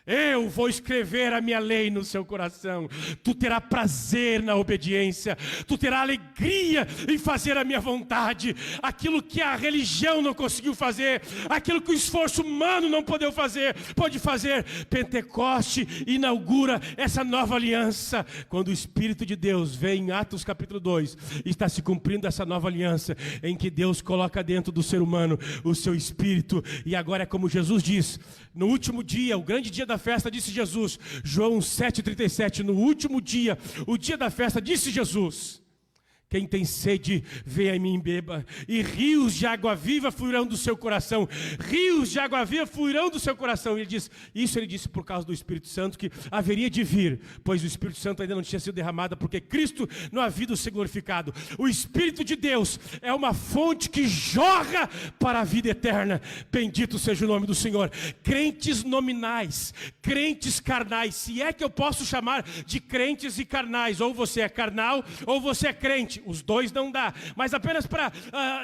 Eu vou escrever a minha lei no seu coração. Tu terá prazer na obediência. Tu terá alegria em fazer a minha vontade. Aquilo que a religião não conseguiu fazer, aquilo que o esforço humano não pode fazer. Pentecoste inaugura essa nova aliança. Quando o Espírito de Deus vem em Atos capítulo 2, está se cumprindo essa nova aliança, em que Deus coloca dentro do ser humano o seu Espírito. E agora é como Jesus diz, no último dia, o grande dia da festa, disse Jesus, João 7,37, no último dia, o dia da festa, disse Jesus: quem tem sede, venha a mim e beba, e rios de água viva fluirão do seu coração. Rios de água viva fluirão do seu coração. Ele disse por causa do Espírito Santo, que haveria de vir, pois o Espírito Santo ainda não tinha sido derramado, porque Cristo não havia de ser glorificado. O Espírito de Deus é uma fonte que jorra para a vida eterna. Bendito seja o nome do Senhor. Crentes nominais, crentes carnais, se é que eu posso chamar de crentes e carnais, ou você é carnal, ou você é crente. Os dois não dá, mas apenas para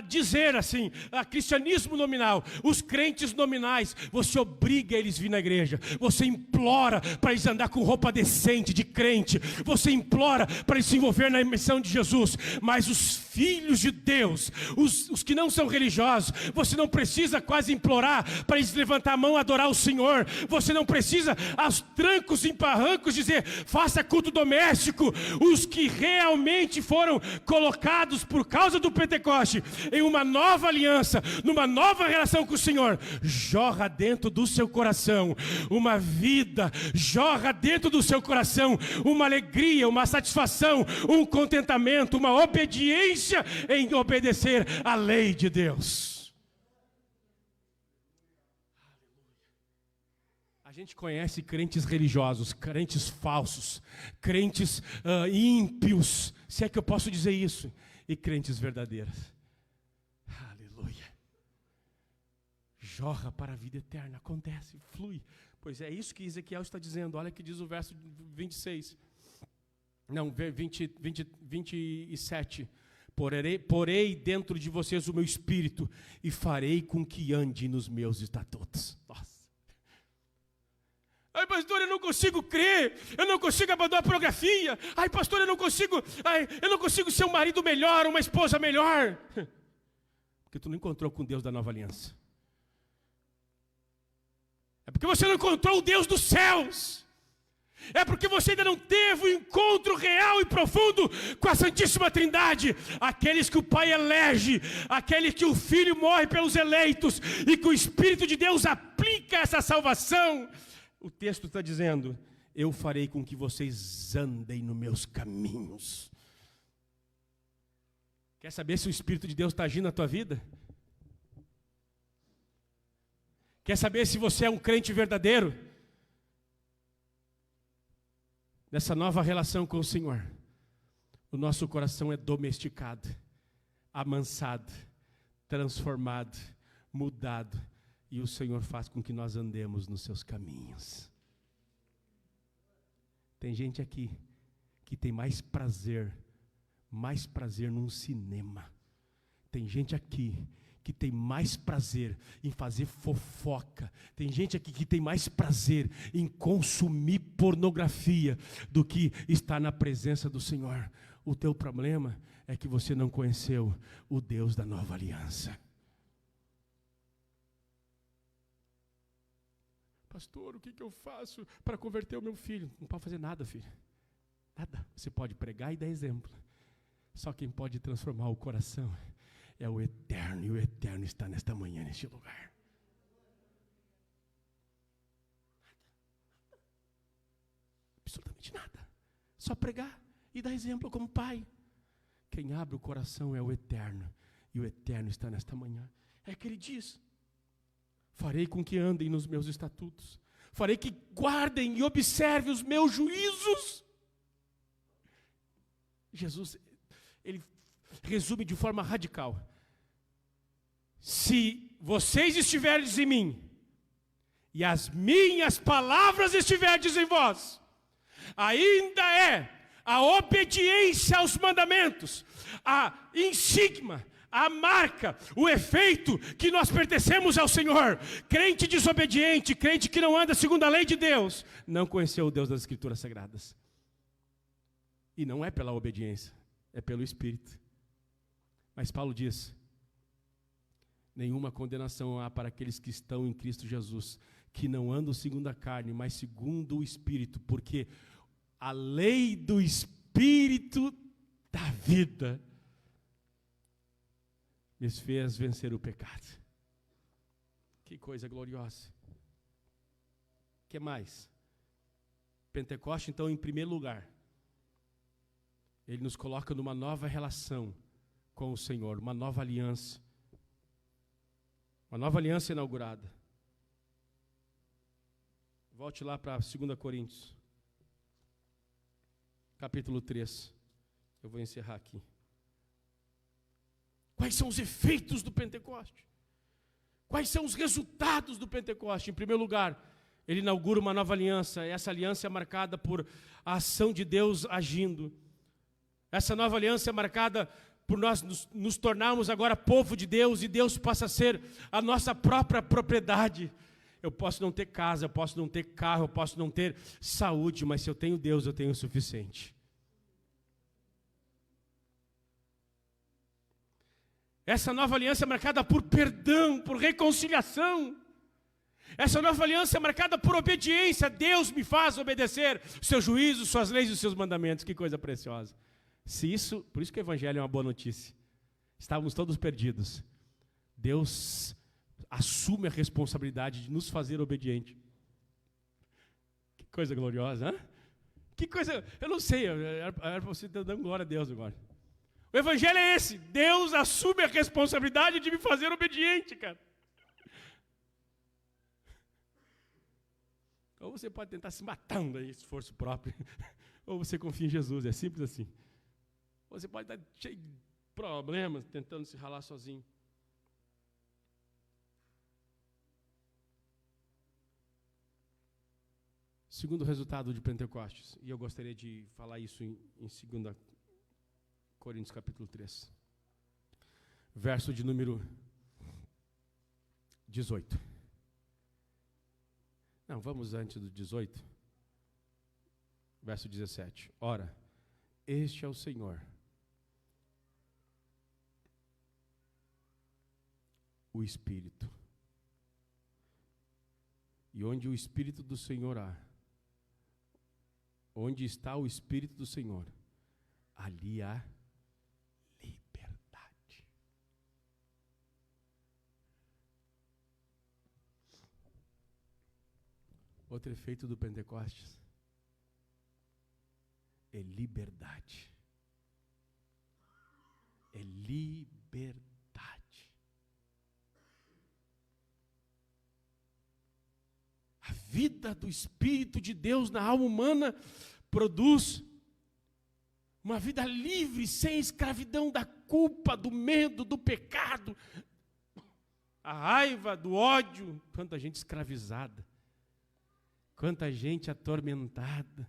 dizer assim, cristianismo nominal. Os crentes nominais, você obriga eles a vir na igreja, você implora para eles andar com roupa decente de crente, você implora para eles se envolver na missão de Jesus. Mas os filhos de Deus, os que não são religiosos, você não precisa quase implorar para eles levantar a mão e adorar o Senhor. Você não precisa aos trancos e barrancos dizer, faça culto doméstico. Os que realmente foram colocados por causa do Pentecoste em uma nova aliança, numa nova relação com o Senhor, jorra dentro do seu coração uma vida, jorra dentro do seu coração uma alegria, uma satisfação, um contentamento, uma obediência em obedecer à lei de Deus. A gente conhece crentes religiosos, crentes falsos, crentes ímpios, se é que eu posso dizer isso, e crentes verdadeiros. Aleluia. Jorra para a vida eterna, acontece, flui. Pois é isso que Ezequiel está dizendo. Olha que diz o verso 26. Não, 27. Porei dentro de vocês o meu espírito e farei com que ande nos meus estatutos. Nossa. Ai, pastor, eu não consigo crer. Eu não consigo abandonar a pornografia. Ai, pastor, eu não consigo ser um marido melhor, uma esposa melhor. Porque tu não encontrou com Deus da nova aliança. É porque você não encontrou o Deus dos céus. É porque você ainda não teve um encontro real e profundo com a Santíssima Trindade. Aqueles que o Pai elege, aqueles que o Filho morre pelos eleitos e que o Espírito de Deus aplica essa salvação. O texto está dizendo, eu farei com que vocês andem nos meus caminhos. Quer saber se o Espírito de Deus está agindo na tua vida? Quer saber se você é um crente verdadeiro? Nessa nova relação com o Senhor, o nosso coração é domesticado, amansado, transformado, mudado, e o Senhor faz com que nós andemos nos seus caminhos. Tem gente aqui que tem mais prazer num cinema. Tem gente aqui que tem mais prazer em fazer fofoca. Tem gente aqui que tem mais prazer em consumir pornografia do que estar na presença do Senhor. O teu problema é que você não conheceu o Deus da nova aliança. Pastor, o que eu faço para converter o meu filho? Não pode fazer nada, filho. Nada. Você pode pregar e dar exemplo. Só quem pode transformar o coração é o Eterno, e o Eterno está nesta manhã, neste lugar. Nada. Absolutamente nada. Só pregar e dar exemplo como pai. Quem abre o coração é o Eterno, e o Eterno está nesta manhã. É que ele diz, farei com que andem nos meus estatutos, farei que guardem e observem os meus juízos. Jesus, ele resume de forma radical. Se vocês estiverdes em mim, e as minhas palavras estiverdes em vós, ainda é a obediência aos mandamentos, a insígnia, a marca, o efeito que nós pertencemos ao Senhor. Crente desobediente, crente que não anda segundo a lei de Deus, não conheceu o Deus das Escrituras Sagradas. E não é pela obediência, é pelo Espírito. Mas Paulo diz, nenhuma condenação há para aqueles que estão em Cristo Jesus, que não andam segundo a carne, mas segundo o Espírito, porque a lei do Espírito da vida me fez vencer o pecado. Que coisa gloriosa. O que mais? Pentecoste, então, em primeiro lugar, ele nos coloca numa nova relação com o Senhor, uma nova aliança. Uma nova aliança inaugurada. Volte lá para 2 Coríntios, capítulo 3. Eu vou encerrar aqui. Quais são os efeitos do Pentecoste? Quais são os resultados do Pentecoste? Em primeiro lugar, ele inaugura uma nova aliança. Essa aliança é marcada por a ação de Deus agindo. Essa nova aliança é marcada por nós nos tornarmos agora povo de Deus, e Deus passa a ser a nossa própria propriedade. Eu posso não ter casa, eu posso não ter carro, eu posso não ter saúde, mas se eu tenho Deus, eu tenho o suficiente. Essa nova aliança é marcada por perdão, por reconciliação. Essa nova aliança é marcada por obediência. Deus me faz obedecer os seus juízos, suas leis e os seus mandamentos. Que coisa preciosa. Por isso que o Evangelho é uma boa notícia. Estávamos todos perdidos. Deus assume a responsabilidade de nos fazer obediente. Que coisa gloriosa, hein? Que coisa, eu não sei, era para você estar dando glória a Deus agora. O Evangelho é esse. Deus assume a responsabilidade de me fazer obediente, cara. Ou você pode tentar se matando aí, esforço próprio. Ou você confia em Jesus, é simples assim. Ou você pode estar cheio de problemas, tentando se ralar sozinho. Segundo resultado de Pentecostes, e eu gostaria de falar isso em 2 Coríntios capítulo 3, verso de número 18. Não, vamos antes do 18, verso 17. Ora, este é o Senhor, o Espírito. E onde o Espírito do Senhor há, onde está o Espírito do Senhor, ali há liberdade. Outro efeito do Pentecostes é liberdade. É liberdade. A vida do Espírito de Deus na alma humana produz uma vida livre, sem escravidão da culpa, do medo, do pecado, a raiva, do ódio. Quanta gente escravizada, quanta gente atormentada,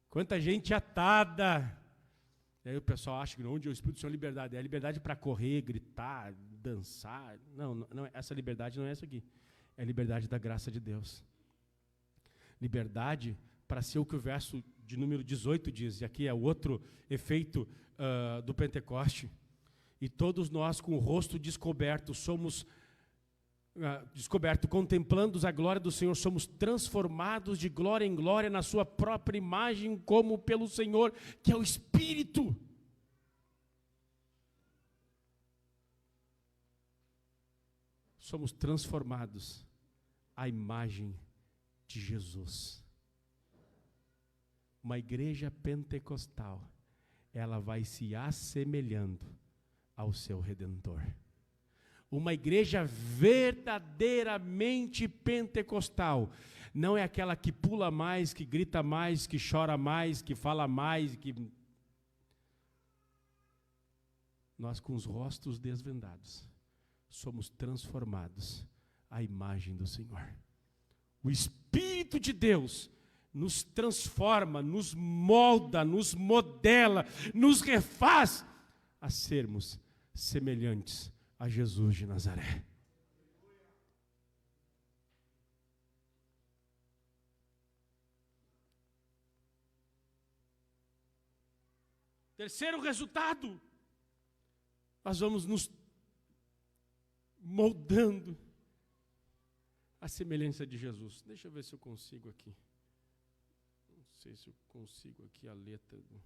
quanta gente atada. E aí o pessoal acha que onde o Espírito Santo é liberdade. É liberdade para correr, gritar, dançar. Não, essa liberdade não é essa aqui. É a liberdade da graça de Deus. Liberdade para ser o que o verso de número 18 diz, e aqui é o outro efeito do Pentecoste. E todos nós com o rosto descoberto, contemplando a glória do Senhor, somos transformados de glória em glória na sua própria imagem, como pelo Senhor, que é o Espírito. Somos transformados à imagem de Jesus. Uma igreja pentecostal, ela vai se assemelhando ao seu Redentor. Uma igreja verdadeiramente pentecostal não é aquela que pula mais, que grita mais, que chora mais, que fala mais, que... Nós com os rostos desvendados somos transformados à imagem do Senhor. O Espírito de Deus nos transforma, nos molda, nos modela, nos refaz a sermos semelhantes a Jesus de Nazaré. Terceiro resultado, nós vamos nos moldando a semelhança de Jesus. Deixa eu ver se eu consigo aqui. Não sei se eu consigo aqui a letra do...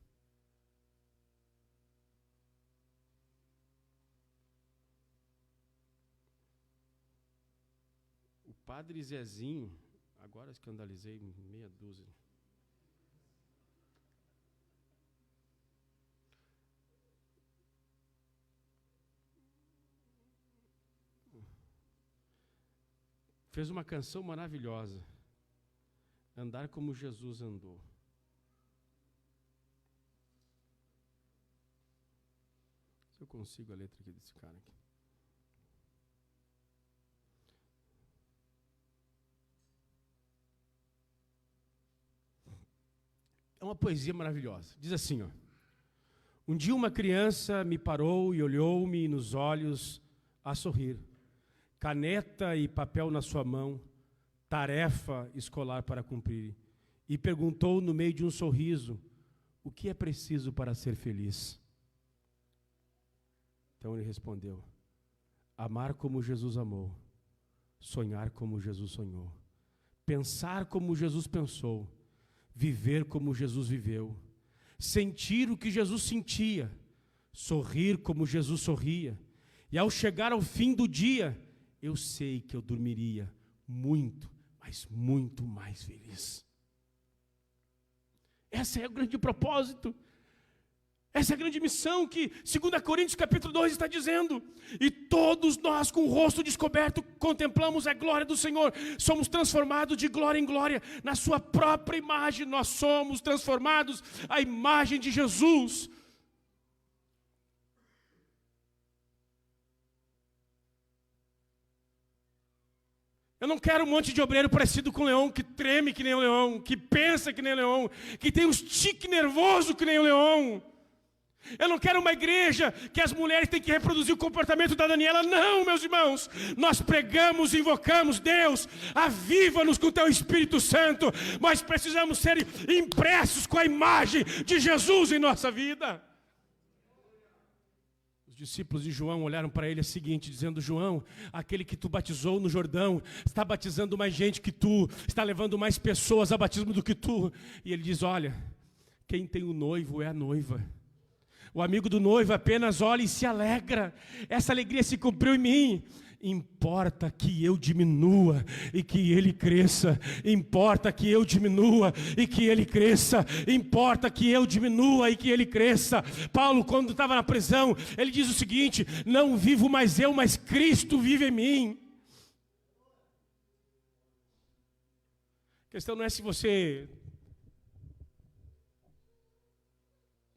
O Padre Zezinho, agora escandalizei meia dúzia. Fez uma canção maravilhosa, Andar como Jesus andou. Se eu consigo a letra aqui desse cara aqui. É uma poesia maravilhosa. Diz assim, ó: um dia uma criança me parou e olhou-me nos olhos a sorrir. Caneta e papel na sua mão, tarefa escolar para cumprir. E perguntou no meio de um sorriso: o que é preciso para ser feliz? Então ele respondeu: amar como Jesus amou, sonhar como Jesus sonhou, pensar como Jesus pensou, viver como Jesus viveu, sentir o que Jesus sentia, sorrir como Jesus sorria, e ao chegar ao fim do dia, eu sei que eu dormiria muito, mas muito mais feliz. Esse é o grande propósito. Essa é a grande missão que 2 Coríntios capítulo 2 está dizendo. E todos nós com o rosto descoberto contemplamos a glória do Senhor. Somos transformados de glória em glória. Na sua própria imagem nós somos transformados à imagem de Jesus. Eu não quero um monte de obreiro parecido com o leão, que treme que nem o leão, que pensa que nem o leão, que tem uns tique nervoso que nem o leão. Eu não quero uma igreja que as mulheres têm que reproduzir o comportamento da Daniela. Não, meus irmãos. Nós pregamos e invocamos Deus. Aviva-nos com o teu Espírito Santo. Nós precisamos ser impressos com a imagem de Jesus em nossa vida. Os discípulos de João olharam para ele o seguinte, dizendo: João, aquele que tu batizou no Jordão, está batizando mais gente que tu, está levando mais pessoas a batismo do que tu. E ele diz: olha, quem tem o noivo é a noiva. O amigo do noivo apenas olha e se alegra. Essa alegria se cumpriu em mim. Importa que eu diminua e que ele cresça. Importa que eu diminua e que ele cresça. Importa que eu diminua e que ele cresça. Paulo, quando estava na prisão, ele diz o seguinte: não vivo mais eu, mas Cristo vive em mim. A questão não é se você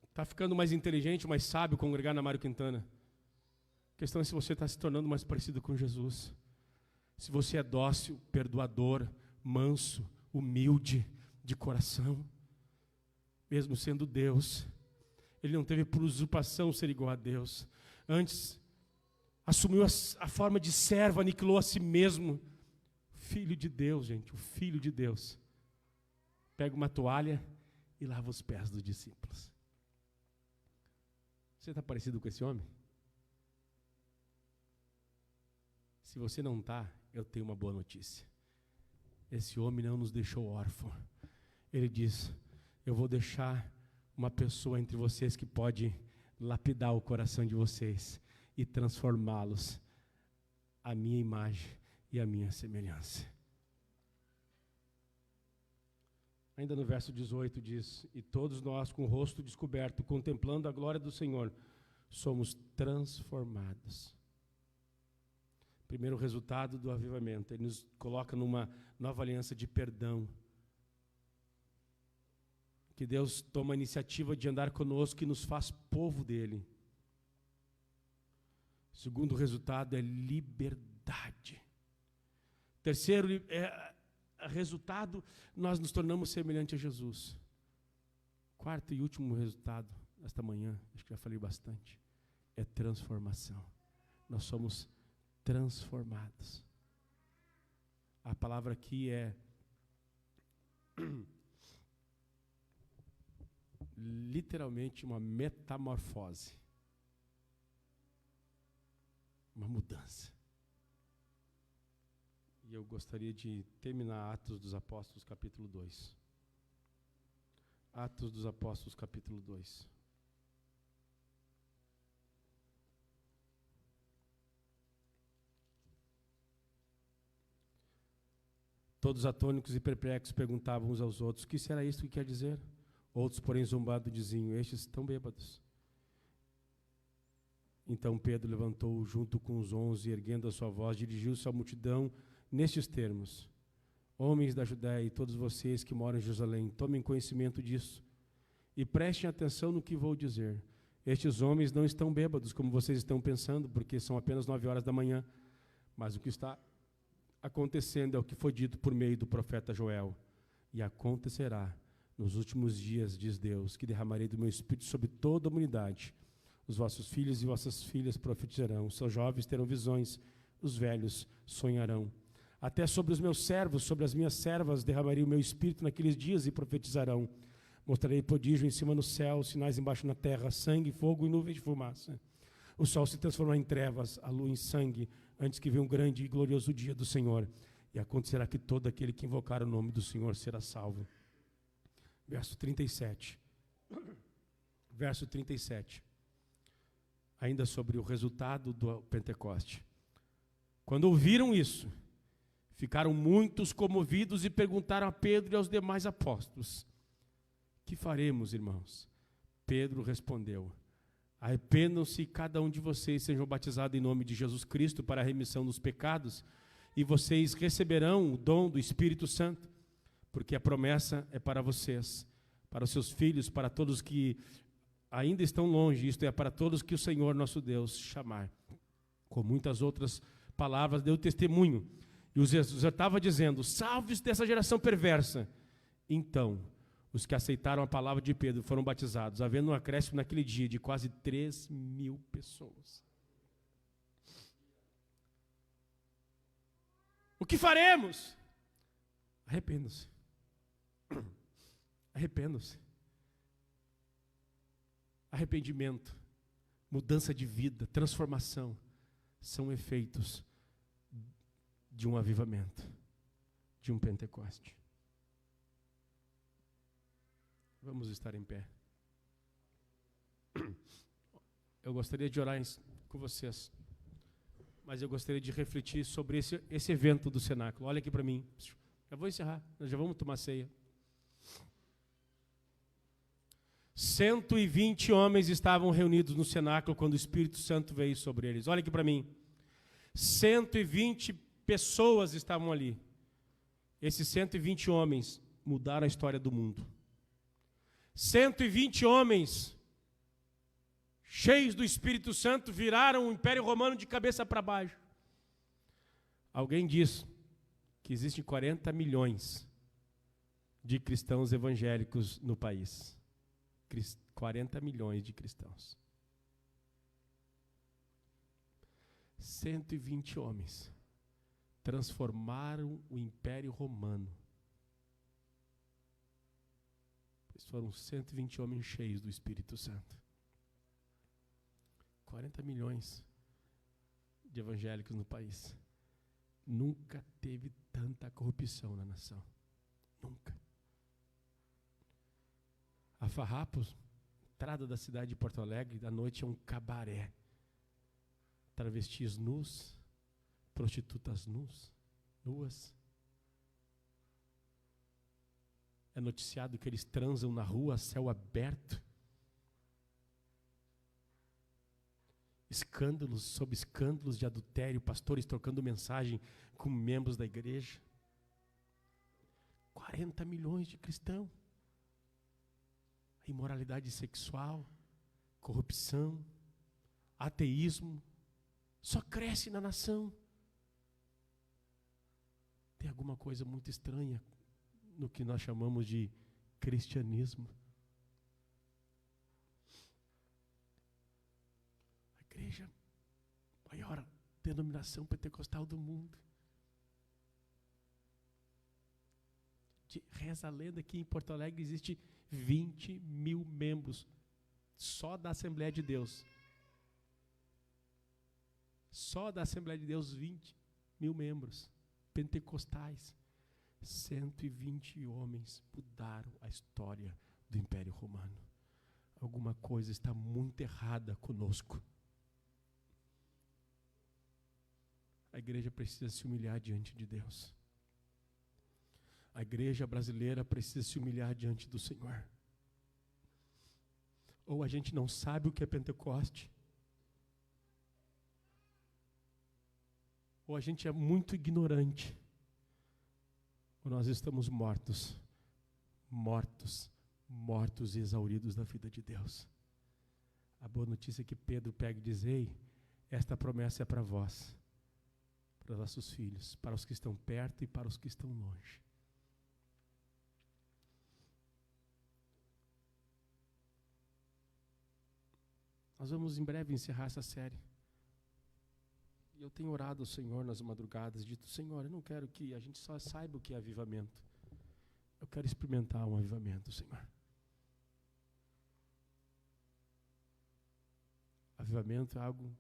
está ficando mais inteligente, mais sábio congregar na Mário Quintana. A questão é se você está se tornando mais parecido com Jesus. Se você é dócil, perdoador, manso, humilde de coração. Mesmo sendo Deus, ele não teve por usurpação ser igual a Deus. Antes, assumiu a forma de servo, aniquilou a si mesmo. Filho de Deus, gente, o Filho de Deus. Pega uma toalha e lava os pés dos discípulos. Você está parecido com esse homem? Se você não está, eu tenho uma boa notícia. Esse homem não nos deixou órfãos. Ele diz: eu vou deixar uma pessoa entre vocês que pode lapidar o coração de vocês e transformá-los à minha imagem e à minha semelhança. Ainda no verso 18 diz: e todos nós com o rosto descoberto, contemplando a glória do Senhor, somos transformados. Primeiro resultado do avivamento, ele nos coloca numa nova aliança de perdão. Que Deus toma a iniciativa de andar conosco e nos faz povo dele. Segundo resultado é liberdade. Terceiro resultado, nós nos tornamos semelhantes a Jesus. Quarto e último resultado, esta manhã, acho que já falei bastante, é transformação. Nós somos transformados. A palavra aqui é literalmente uma metamorfose, uma mudança. E eu gostaria de terminar Atos dos Apóstolos, capítulo 2. Atos dos Apóstolos, capítulo 2. Todos atônicos e perplexos perguntavam uns aos outros: o que será isto que quer dizer? Outros, porém, zombado, diziam: estes estão bêbados. Então Pedro levantou junto com os 11, erguendo a sua voz, dirigiu-se à multidão nestes termos: homens da Judéia e todos vocês que moram em Jerusalém, tomem conhecimento disso e prestem atenção no que vou dizer. Estes homens não estão bêbados, como vocês estão pensando, porque são apenas 9 horas da manhã. Mas o que está acontecendo é o que foi dito por meio do profeta Joel. E acontecerá nos últimos dias, diz Deus, que derramarei do meu Espírito sobre toda a humanidade. Os vossos filhos e vossas filhas profetizarão, os seus jovens terão visões, os velhos sonharão. Até sobre os meus servos, sobre as minhas servas, derramarei o meu Espírito naqueles dias e profetizarão. Mostrarei prodígio em cima no céu, sinais embaixo na terra, sangue, fogo e nuvens de fumaça. o sol se transformará em trevas, a lua em sangue, antes que venha um grande e glorioso dia do Senhor. E acontecerá que todo aquele que invocar o nome do Senhor será salvo. Verso 37. Verso 37. Ainda sobre o resultado do Pentecoste. Quando ouviram isso, ficaram muitos comovidos e perguntaram a Pedro e aos demais apóstolos: que faremos, irmãos? Pedro respondeu: arrependam-se e cada um de vocês sejam batizados em nome de Jesus Cristo para a remissão dos pecados, e vocês receberão o dom do Espírito Santo, porque a promessa é para vocês, para os seus filhos, para todos que ainda estão longe, isto é, para todos que o Senhor nosso Deus chamar. Com muitas outras palavras deu testemunho, e os exortava dizendo: salve-se dessa geração perversa. Então, os que aceitaram a palavra de Pedro foram batizados, havendo um acréscimo naquele dia de quase 3.000 pessoas. O que faremos? Arrependam-se. Arrependam-se. Arrependimento, mudança de vida, transformação, são efeitos de um avivamento, de um Pentecoste. Vamos estar em pé. Eu gostaria de orar com vocês, mas eu gostaria de refletir sobre esse evento do cenáculo. Olha aqui para mim. Já vou encerrar, nós já vamos tomar ceia. 120 homens estavam reunidos no cenáculo quando o Espírito Santo veio sobre eles. Olha aqui para mim. 120 pessoas estavam ali. Esses 120 homens mudaram a história do mundo. 120 homens cheios do Espírito Santo viraram o Império Romano de cabeça para baixo. Alguém diz que existem 40 milhões de cristãos evangélicos no país. 40 milhões de cristãos. 120 homens transformaram o Império Romano. Pois foram 120 homens cheios do Espírito Santo. 40 milhões de evangélicos no país. Nunca teve tanta corrupção na nação. Nunca. A Farrapos, entrada da cidade de Porto Alegre, à noite é um cabaré. Travestis nus, prostitutas nuas. É noticiado que eles transam na rua a céu aberto. Escândalos sobre escândalos de adultério, pastores trocando mensagem com membros da igreja. 40 milhões de cristãos. Imoralidade sexual, corrupção, ateísmo, só cresce na nação. Tem alguma coisa muito estranha no que nós chamamos de cristianismo. A igreja, maior denominação pentecostal do mundo. Reza a lenda que em Porto Alegre existe 20.000 membros só da Assembleia de Deus. Só da Assembleia de Deus, 20.000 membros pentecostais. 120 homens mudaram a história do Império Romano. Alguma coisa está muito errada conosco. A igreja precisa se humilhar diante de Deus. A igreja brasileira precisa se humilhar diante do Senhor. Ou a gente não sabe o que é Pentecoste, ou a gente é muito ignorante, ou nós estamos mortos e exauridos da vida de Deus. A boa notícia é que Pedro pega e diz: ei, esta promessa é para vós, para os vossos filhos, para os que estão perto e para os que estão longe. Nós vamos em breve encerrar essa série. E eu tenho orado ao Senhor nas madrugadas, dito: Senhor, eu não quero que a gente só saiba o que é avivamento. Eu quero experimentar um avivamento, Senhor. Avivamento é algo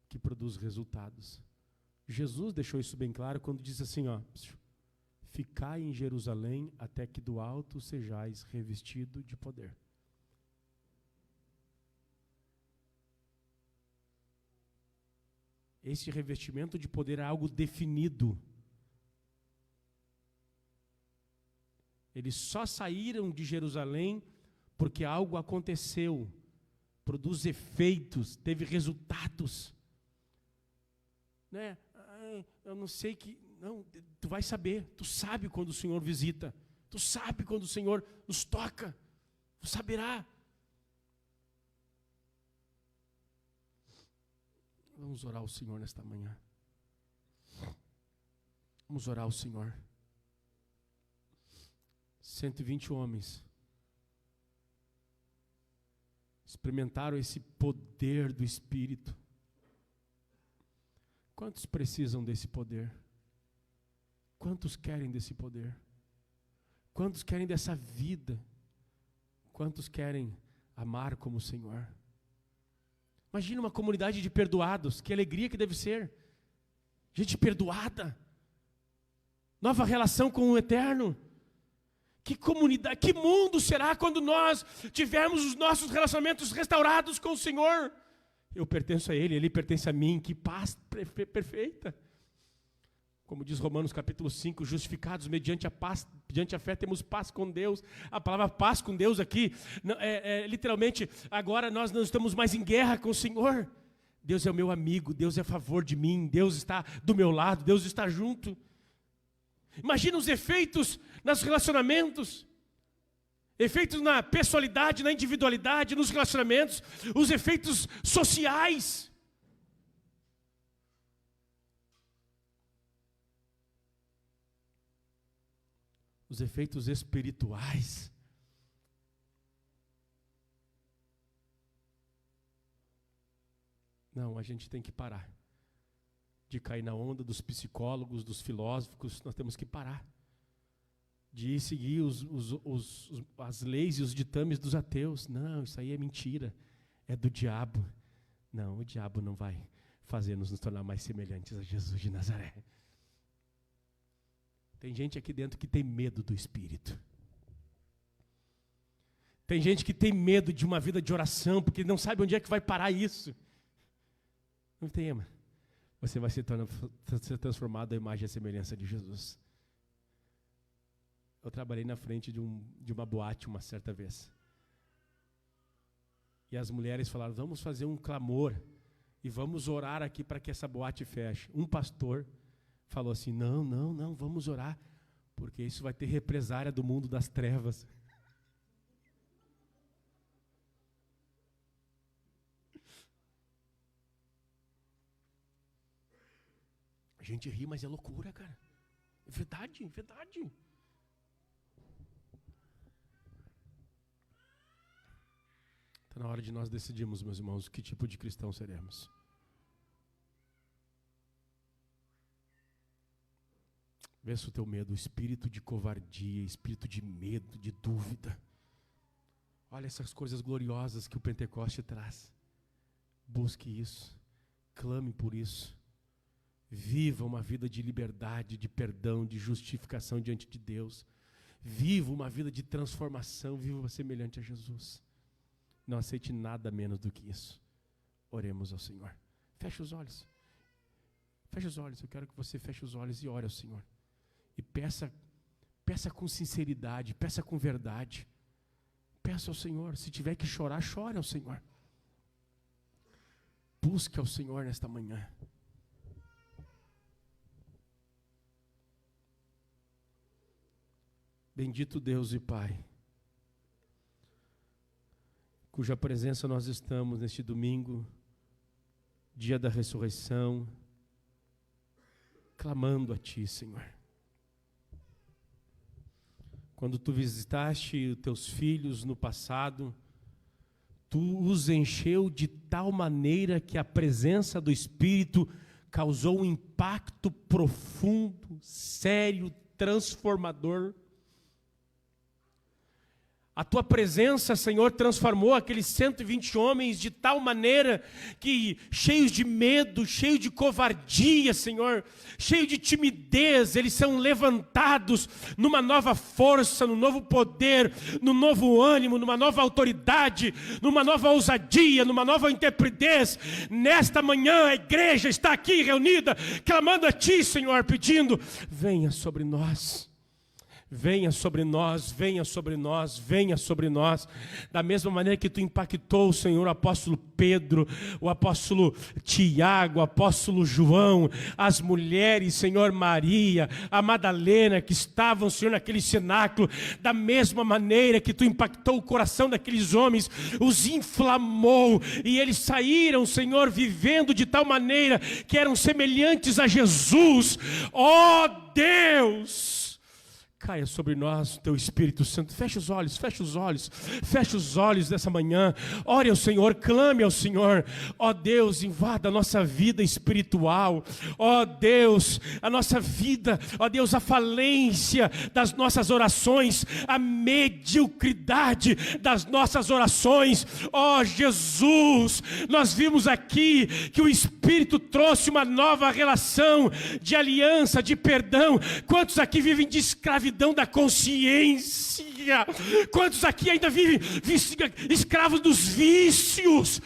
que produz resultados. Jesus deixou isso bem claro quando diz assim, ficai em Jerusalém até que do alto sejais revestido de poder. Esse revestimento de poder é algo definido. Eles só saíram de Jerusalém porque algo aconteceu, produz efeitos, teve resultados. Né? Eu não sei que... Não, tu vai saber, tu sabe quando o Senhor visita, tu sabe quando o Senhor nos toca, tu saberá. Vamos orar ao Senhor nesta manhã. Vamos orar ao Senhor. 120 homens experimentaram esse poder do Espírito. Quantos precisam desse poder? Quantos querem desse poder? Quantos querem dessa vida? Quantos querem amar como o Senhor? Imagina uma comunidade de perdoados, que alegria que deve ser. Gente perdoada. Nova relação com o Eterno. Que comunidade, que mundo será quando nós tivermos os nossos relacionamentos restaurados com o Senhor? Eu pertenço a Ele, Ele pertence a mim. Que paz perfeita. Como diz Romanos capítulo 5, justificados mediante a fé temos paz com Deus. A palavra paz com Deus aqui, literalmente, agora nós não estamos mais em guerra com o Senhor. Deus é o meu amigo, Deus é a favor de mim, Deus está do meu lado, Deus está junto. Imagina os efeitos nos relacionamentos, efeitos na pessoalidade, na individualidade, nos relacionamentos, os efeitos sociais. Os efeitos espirituais. Não, a gente tem que parar de cair na onda dos psicólogos, dos filósofos. Nós temos que parar de seguir as leis e os ditames dos ateus. Não, isso aí é mentira, é do diabo. Não, o diabo não vai fazer-nos nos tornar mais semelhantes a Jesus de Nazaré. Tem gente aqui dentro que tem medo do Espírito. Tem gente que tem medo de uma vida de oração, porque não sabe onde é que vai parar isso. Não tema. Você vai ser transformado à imagem e semelhança de Jesus. Eu trabalhei na frente de uma boate uma certa vez. E as mulheres falaram, vamos fazer um clamor e vamos orar aqui para que essa boate feche. Um pastor falou assim, não, vamos orar, porque isso vai ter represária do mundo das trevas. A gente ri, mas é loucura, cara. É verdade, é verdade. Está na hora de nós decidirmos, meus irmãos, que tipo de cristão seremos. Vença o teu medo, o espírito de covardia, espírito de medo, de dúvida. Olha essas coisas gloriosas que o Pentecoste traz. Busque isso, clame por isso. Viva uma vida de liberdade, de perdão, de justificação diante de Deus. Viva uma vida de transformação, viva semelhante a Jesus. Não aceite nada menos do que isso. Oremos ao Senhor. Feche os olhos. Feche os olhos, eu quero que você feche os olhos e ore ao Senhor. E peça com sinceridade, peça com verdade. Peça ao Senhor, se tiver que chorar, chore ao Senhor. Busque ao Senhor nesta manhã. Bendito Deus e Pai, cuja presença nós estamos neste domingo, dia da ressurreição, clamando a Ti, Senhor. Quando Tu visitaste os Teus filhos no passado, Tu os encheu de tal maneira que a presença do Espírito causou um impacto profundo, sério, transformador. A tua presença, Senhor, transformou aqueles 120 homens de tal maneira que, cheios de medo, cheios de covardia, Senhor, cheios de timidez, eles são levantados numa nova força, num novo poder, num novo ânimo, numa nova autoridade, numa nova ousadia, numa nova intrepidez. Nesta manhã a igreja está aqui reunida, clamando a Ti, Senhor, pedindo: venha sobre nós. Venha sobre nós, venha sobre nós, venha sobre nós. Da mesma maneira que Tu impactou, Senhor, o apóstolo Pedro, o apóstolo Tiago, o apóstolo João, as mulheres, Senhor, Maria, a Madalena, que estavam, Senhor, naquele cenáculo. Da mesma maneira que Tu impactou o coração daqueles homens, os inflamou, e eles saíram, Senhor, vivendo de tal maneira que eram semelhantes a Jesus. Ó Deus! Caia sobre nós o Teu Espírito Santo. Feche os olhos, feche os olhos, feche os olhos dessa manhã. Ore ao Senhor, clame ao Senhor. Ó Deus, invada a nossa vida espiritual. Ó Deus, a nossa vida, ó Deus, a falência das nossas orações, a mediocridade das nossas orações. Ó Jesus, nós vimos aqui que o Espírito trouxe uma nova relação de aliança, de perdão. Quantos aqui vivem de escravidão da consciência? Quantos aqui ainda vivem escravos dos vícios?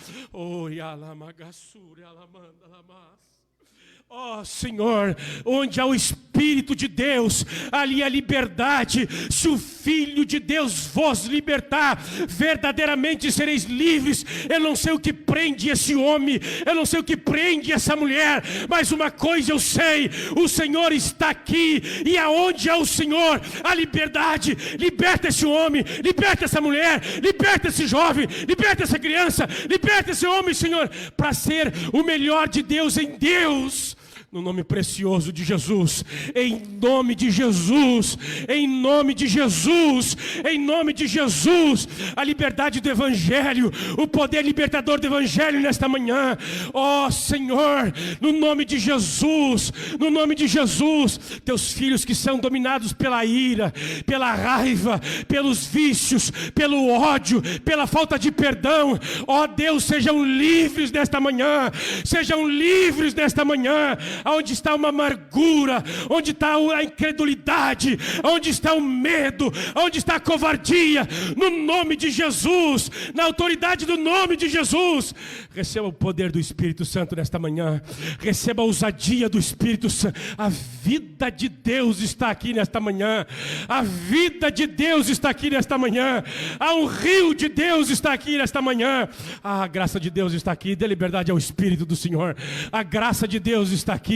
Ó Senhor, onde há o Espírito de Deus, ali há liberdade. Se o Filho de Deus vos libertar, verdadeiramente sereis livres. Eu não sei o que prende esse homem, eu não sei o que prende essa mulher, mas uma coisa eu sei: o Senhor está aqui, e aonde há o Senhor, há liberdade. Liberta esse homem, liberta essa mulher, liberta esse jovem, liberta essa criança, liberta esse homem, Senhor, para ser o melhor de Deus em Deus. No nome precioso de Jesus, em nome de Jesus, em nome de Jesus, em nome de Jesus, a liberdade do Evangelho, o poder libertador do Evangelho nesta manhã. Ó Senhor, no nome de Jesus, no nome de Jesus, Teus filhos que são dominados pela ira, pela raiva, pelos vícios, pelo ódio, pela falta de perdão, ó Deus, sejam livres nesta manhã, sejam livres nesta manhã. Onde está uma amargura, onde está a incredulidade, onde está o medo, onde está a covardia, no nome de Jesus, na autoridade do nome de Jesus, receba o poder do Espírito Santo nesta manhã, receba a ousadia do Espírito Santo. A vida de Deus está aqui nesta manhã, a vida de Deus está aqui nesta manhã, há um rio de Deus está aqui nesta manhã, a graça de Deus está aqui. Dê liberdade ao Espírito do Senhor. A graça de Deus está aqui.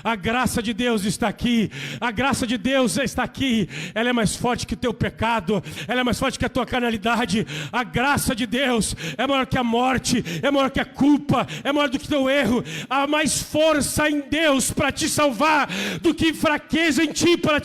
A graça de Deus está aqui. A graça de Deus está aqui. Ela é mais forte que o teu pecado. Ela é mais forte que a tua carnalidade. A graça de Deus é maior que a morte, é maior que a culpa, é maior do que o teu erro. Há mais força em Deus para te salvar do que fraqueza em ti para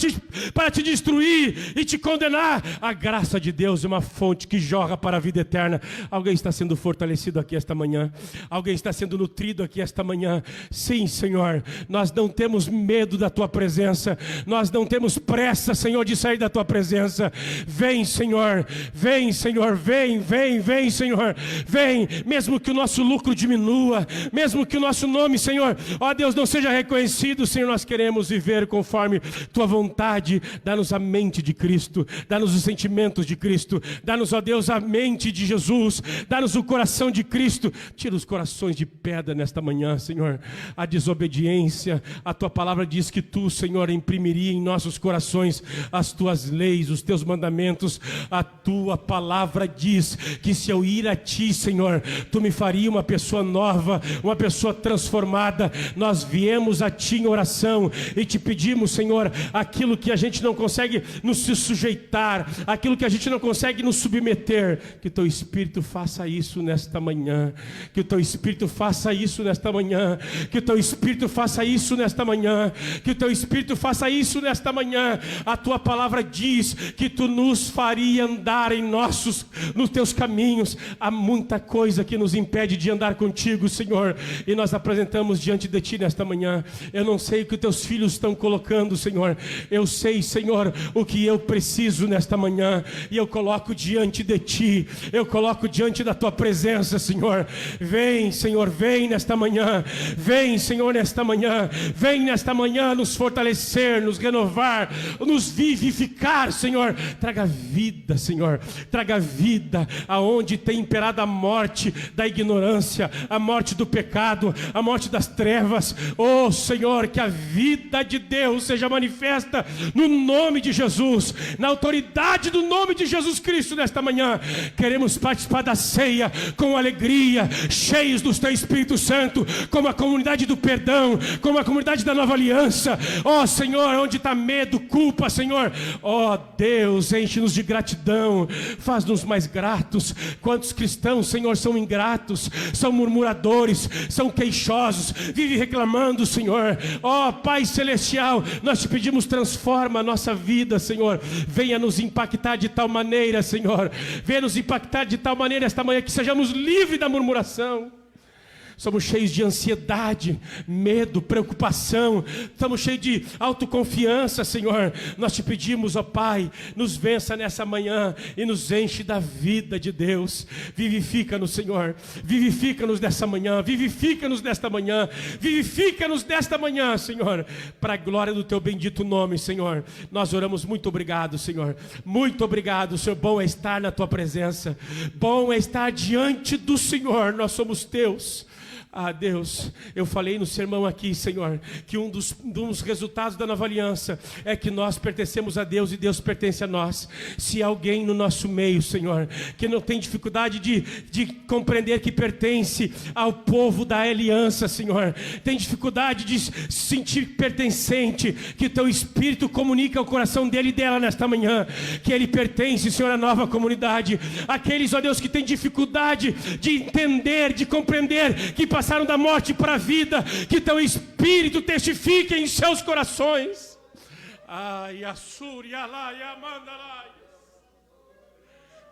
te destruir e te condenar. A graça de Deus é uma fonte que jorra para a vida eterna. Alguém está sendo fortalecido aqui esta manhã? Alguém está sendo nutrido aqui esta manhã? Sim, Senhor, nós não temos medo da Tua presença, nós não temos pressa, Senhor, de sair da Tua presença. Vem, Senhor, vem, Senhor, vem, vem, vem, Senhor, vem, mesmo que o nosso lucro diminua, mesmo que o nosso nome, Senhor, ó Deus, não seja reconhecido, Senhor, nós queremos viver conforme Tua vontade. Dá-nos a mente de Cristo, dá-nos os sentimentos de Cristo, dá-nos, ó Deus, a mente de Jesus, dá-nos o coração de Cristo. Tira os corações de pedra nesta manhã, Senhor, a desobediência. A Tua palavra diz que Tu, Senhor, imprimiria em nossos corações as Tuas leis, os Teus mandamentos. A Tua palavra diz que se eu ir a Ti, Senhor, Tu me faria uma pessoa nova, uma pessoa transformada. Nós viemos a Ti em oração e Te pedimos, Senhor, aquilo que a gente não consegue nos sujeitar, aquilo que a gente não consegue nos submeter, que Teu Espírito faça isso nesta manhã, que o Teu Espírito faça isso nesta manhã, que o Teu Espírito faça faça isso nesta manhã, que o Teu Espírito faça isso nesta manhã. A Tua palavra diz que Tu nos faria andar nos Teus caminhos. Há muita coisa que nos impede de andar contigo, Senhor, e nós apresentamos diante de Ti nesta manhã. Eu não sei o que os Teus filhos estão colocando, Senhor. Eu sei, Senhor, o que eu preciso nesta manhã, e eu coloco diante de Ti, eu coloco diante da Tua presença, Senhor. Vem, Senhor, vem nesta manhã. Vem, Senhor, nesta manhã. Vem nesta manhã nos fortalecer, nos renovar, nos vivificar, Senhor. Traga vida, Senhor. Traga vida aonde tem imperado a morte da ignorância, a morte do pecado, a morte das trevas. Oh, Senhor, que a vida de Deus seja manifesta no nome de Jesus, na autoridade do nome de Jesus Cristo nesta manhã. Queremos participar da ceia com alegria, cheios do Teu Espírito Santo, como a comunidade do perdão, como a comunidade da nova aliança. Ó Senhor, onde está medo, culpa, Senhor, ó Deus, enche-nos de gratidão, faz-nos mais gratos. Quantos cristãos, Senhor, são ingratos, são murmuradores, são queixosos, vivem reclamando, Senhor. Ó Pai Celestial, nós Te pedimos, transforma a nossa vida, Senhor. Venha nos impactar de tal maneira, Senhor, venha nos impactar de tal maneira esta manhã, que sejamos livres da murmuração. Somos cheios de ansiedade, medo, preocupação. Estamos cheios de autoconfiança, Senhor. Nós Te pedimos, ó Pai, nos vença nessa manhã e nos enche da vida de Deus. Vivifica-nos, Senhor. Vivifica-nos nessa manhã. Vivifica-nos nesta manhã. Vivifica-nos nesta manhã, Senhor. Para a glória do Teu bendito nome, Senhor. Nós oramos. Muito obrigado, Senhor. Muito obrigado, Senhor. Bom é estar na Tua presença. Bom é estar diante do Senhor. Nós somos Teus. Ah, Deus, eu falei no sermão aqui, Senhor, que um dos resultados da nova aliança é que nós pertencemos a Deus e Deus pertence a nós. Se alguém no nosso meio, Senhor, que não tem dificuldade de compreender que pertence ao povo da aliança, Senhor, tem dificuldade de se sentir pertencente, que Teu Espírito comunica ao coração dele e dela nesta manhã, que ele pertence, Senhor, à nova comunidade. Aqueles, ó Deus, que têm dificuldade de entender, de compreender, que passaram da morte para a vida, que Teu Espírito testifique em seus corações. Ai, Assuri, Alai, Amandalai.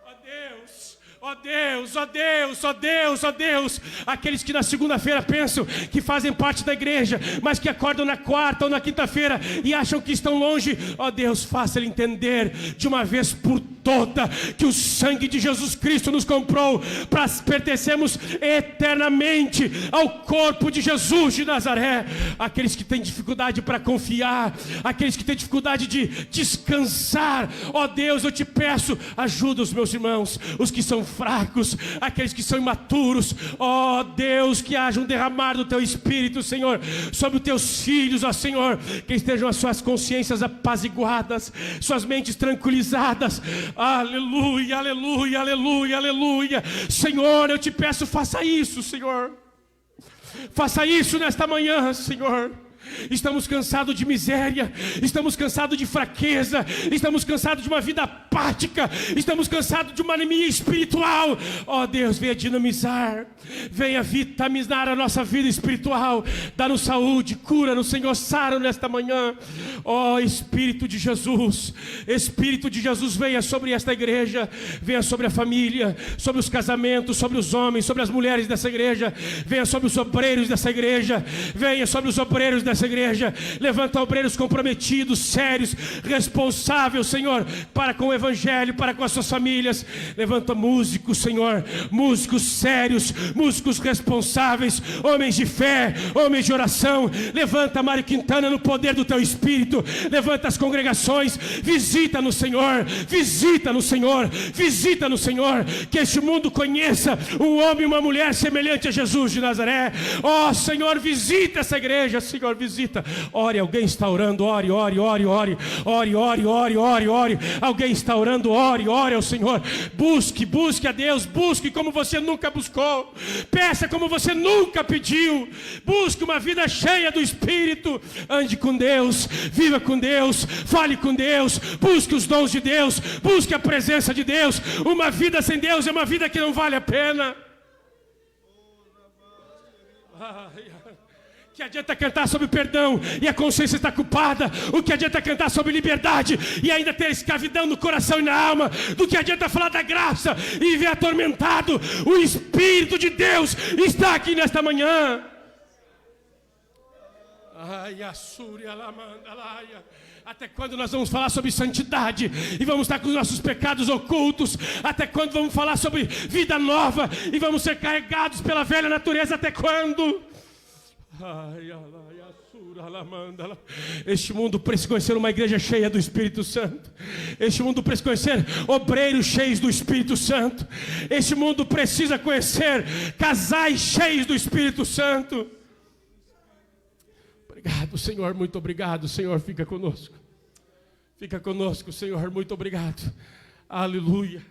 Ó Deus, ó Deus, ó Deus, ó Deus, ó Deus. Aqueles que na segunda-feira pensam que fazem parte da igreja, mas que acordam na quarta ou na quinta-feira e acham que estão longe. Ó Deus, faça ele entender de uma vez por toda que o sangue de Jesus Cristo nos comprou para pertencermos eternamente ao corpo de Jesus de Nazaré. Aqueles que têm dificuldade para confiar, aqueles que têm dificuldade de descansar, ó Deus, eu Te peço, ajuda os meus irmãos, os que são fracos, aqueles que são imaturos. Ó Deus, que haja um derramar do Teu Espírito, Senhor, sobre os Teus filhos, ó Senhor, que estejam as suas consciências apaziguadas, suas mentes tranquilizadas. Aleluia, aleluia, aleluia, aleluia. Senhor, eu Te peço, faça isso, Senhor. Faça isso nesta manhã, Senhor. Estamos cansados de miséria, estamos cansados de fraqueza, estamos cansados de uma vida apática, estamos cansados de uma anemia espiritual. Ó Deus, venha dinamizar, venha vitaminar a nossa vida espiritual, dá-nos saúde, cura-nos, Senhor, sara nesta manhã. Ó Espírito de Jesus, Espírito de Jesus, venha sobre esta igreja, venha sobre a família, sobre os casamentos, sobre os homens, sobre as mulheres dessa igreja, venha sobre os obreiros dessa igreja, venha sobre os obreiros dessa igreja. Levanta obreiros comprometidos, sérios, responsáveis, Senhor, para com o evangelho, para com as suas famílias. Levanta músicos, Senhor, músicos sérios, músicos responsáveis, homens de fé, homens de oração. Levanta Mário Quintana no poder do Teu Espírito. Levanta as congregações. Visita no Senhor, visita no Senhor, visita no Senhor. Que este mundo conheça um homem e uma mulher semelhante a Jesus de Nazaré. Ó Senhor, visita essa igreja, Senhor, visita. Ore, alguém está orando, ore, ore, ore, ore, ore, ore, ore, ore, ore. Alguém está orando, ore, ore ao Senhor. Busque, busque a Deus, busque como você nunca buscou. Peça como você nunca pediu. Busque uma vida cheia do Espírito. Ande com Deus, viva com Deus, fale com Deus, busque os dons de Deus, busque a presença de Deus. Uma vida sem Deus é uma vida que não vale a pena. que adianta cantar sobre perdão e a consciência está culpada? O que adianta cantar sobre liberdade e ainda ter escravidão no coração e na alma? Do que adianta falar da graça e viver atormentado? O Espírito de Deus está aqui nesta manhã. Ai, Assúria, Lamandalaia. Até quando nós vamos falar sobre santidade e vamos estar com os nossos pecados ocultos? Até quando vamos falar sobre vida nova e vamos ser carregados pela velha natureza? Até quando? Ai, este mundo precisa conhecer uma igreja cheia do Espírito Santo. Este mundo precisa conhecer obreiros cheios do Espírito Santo. Este mundo precisa conhecer casais cheios do Espírito Santo. Obrigado, Senhor, muito obrigado. Senhor, fica conosco. Fica conosco, Senhor, muito obrigado. Aleluia.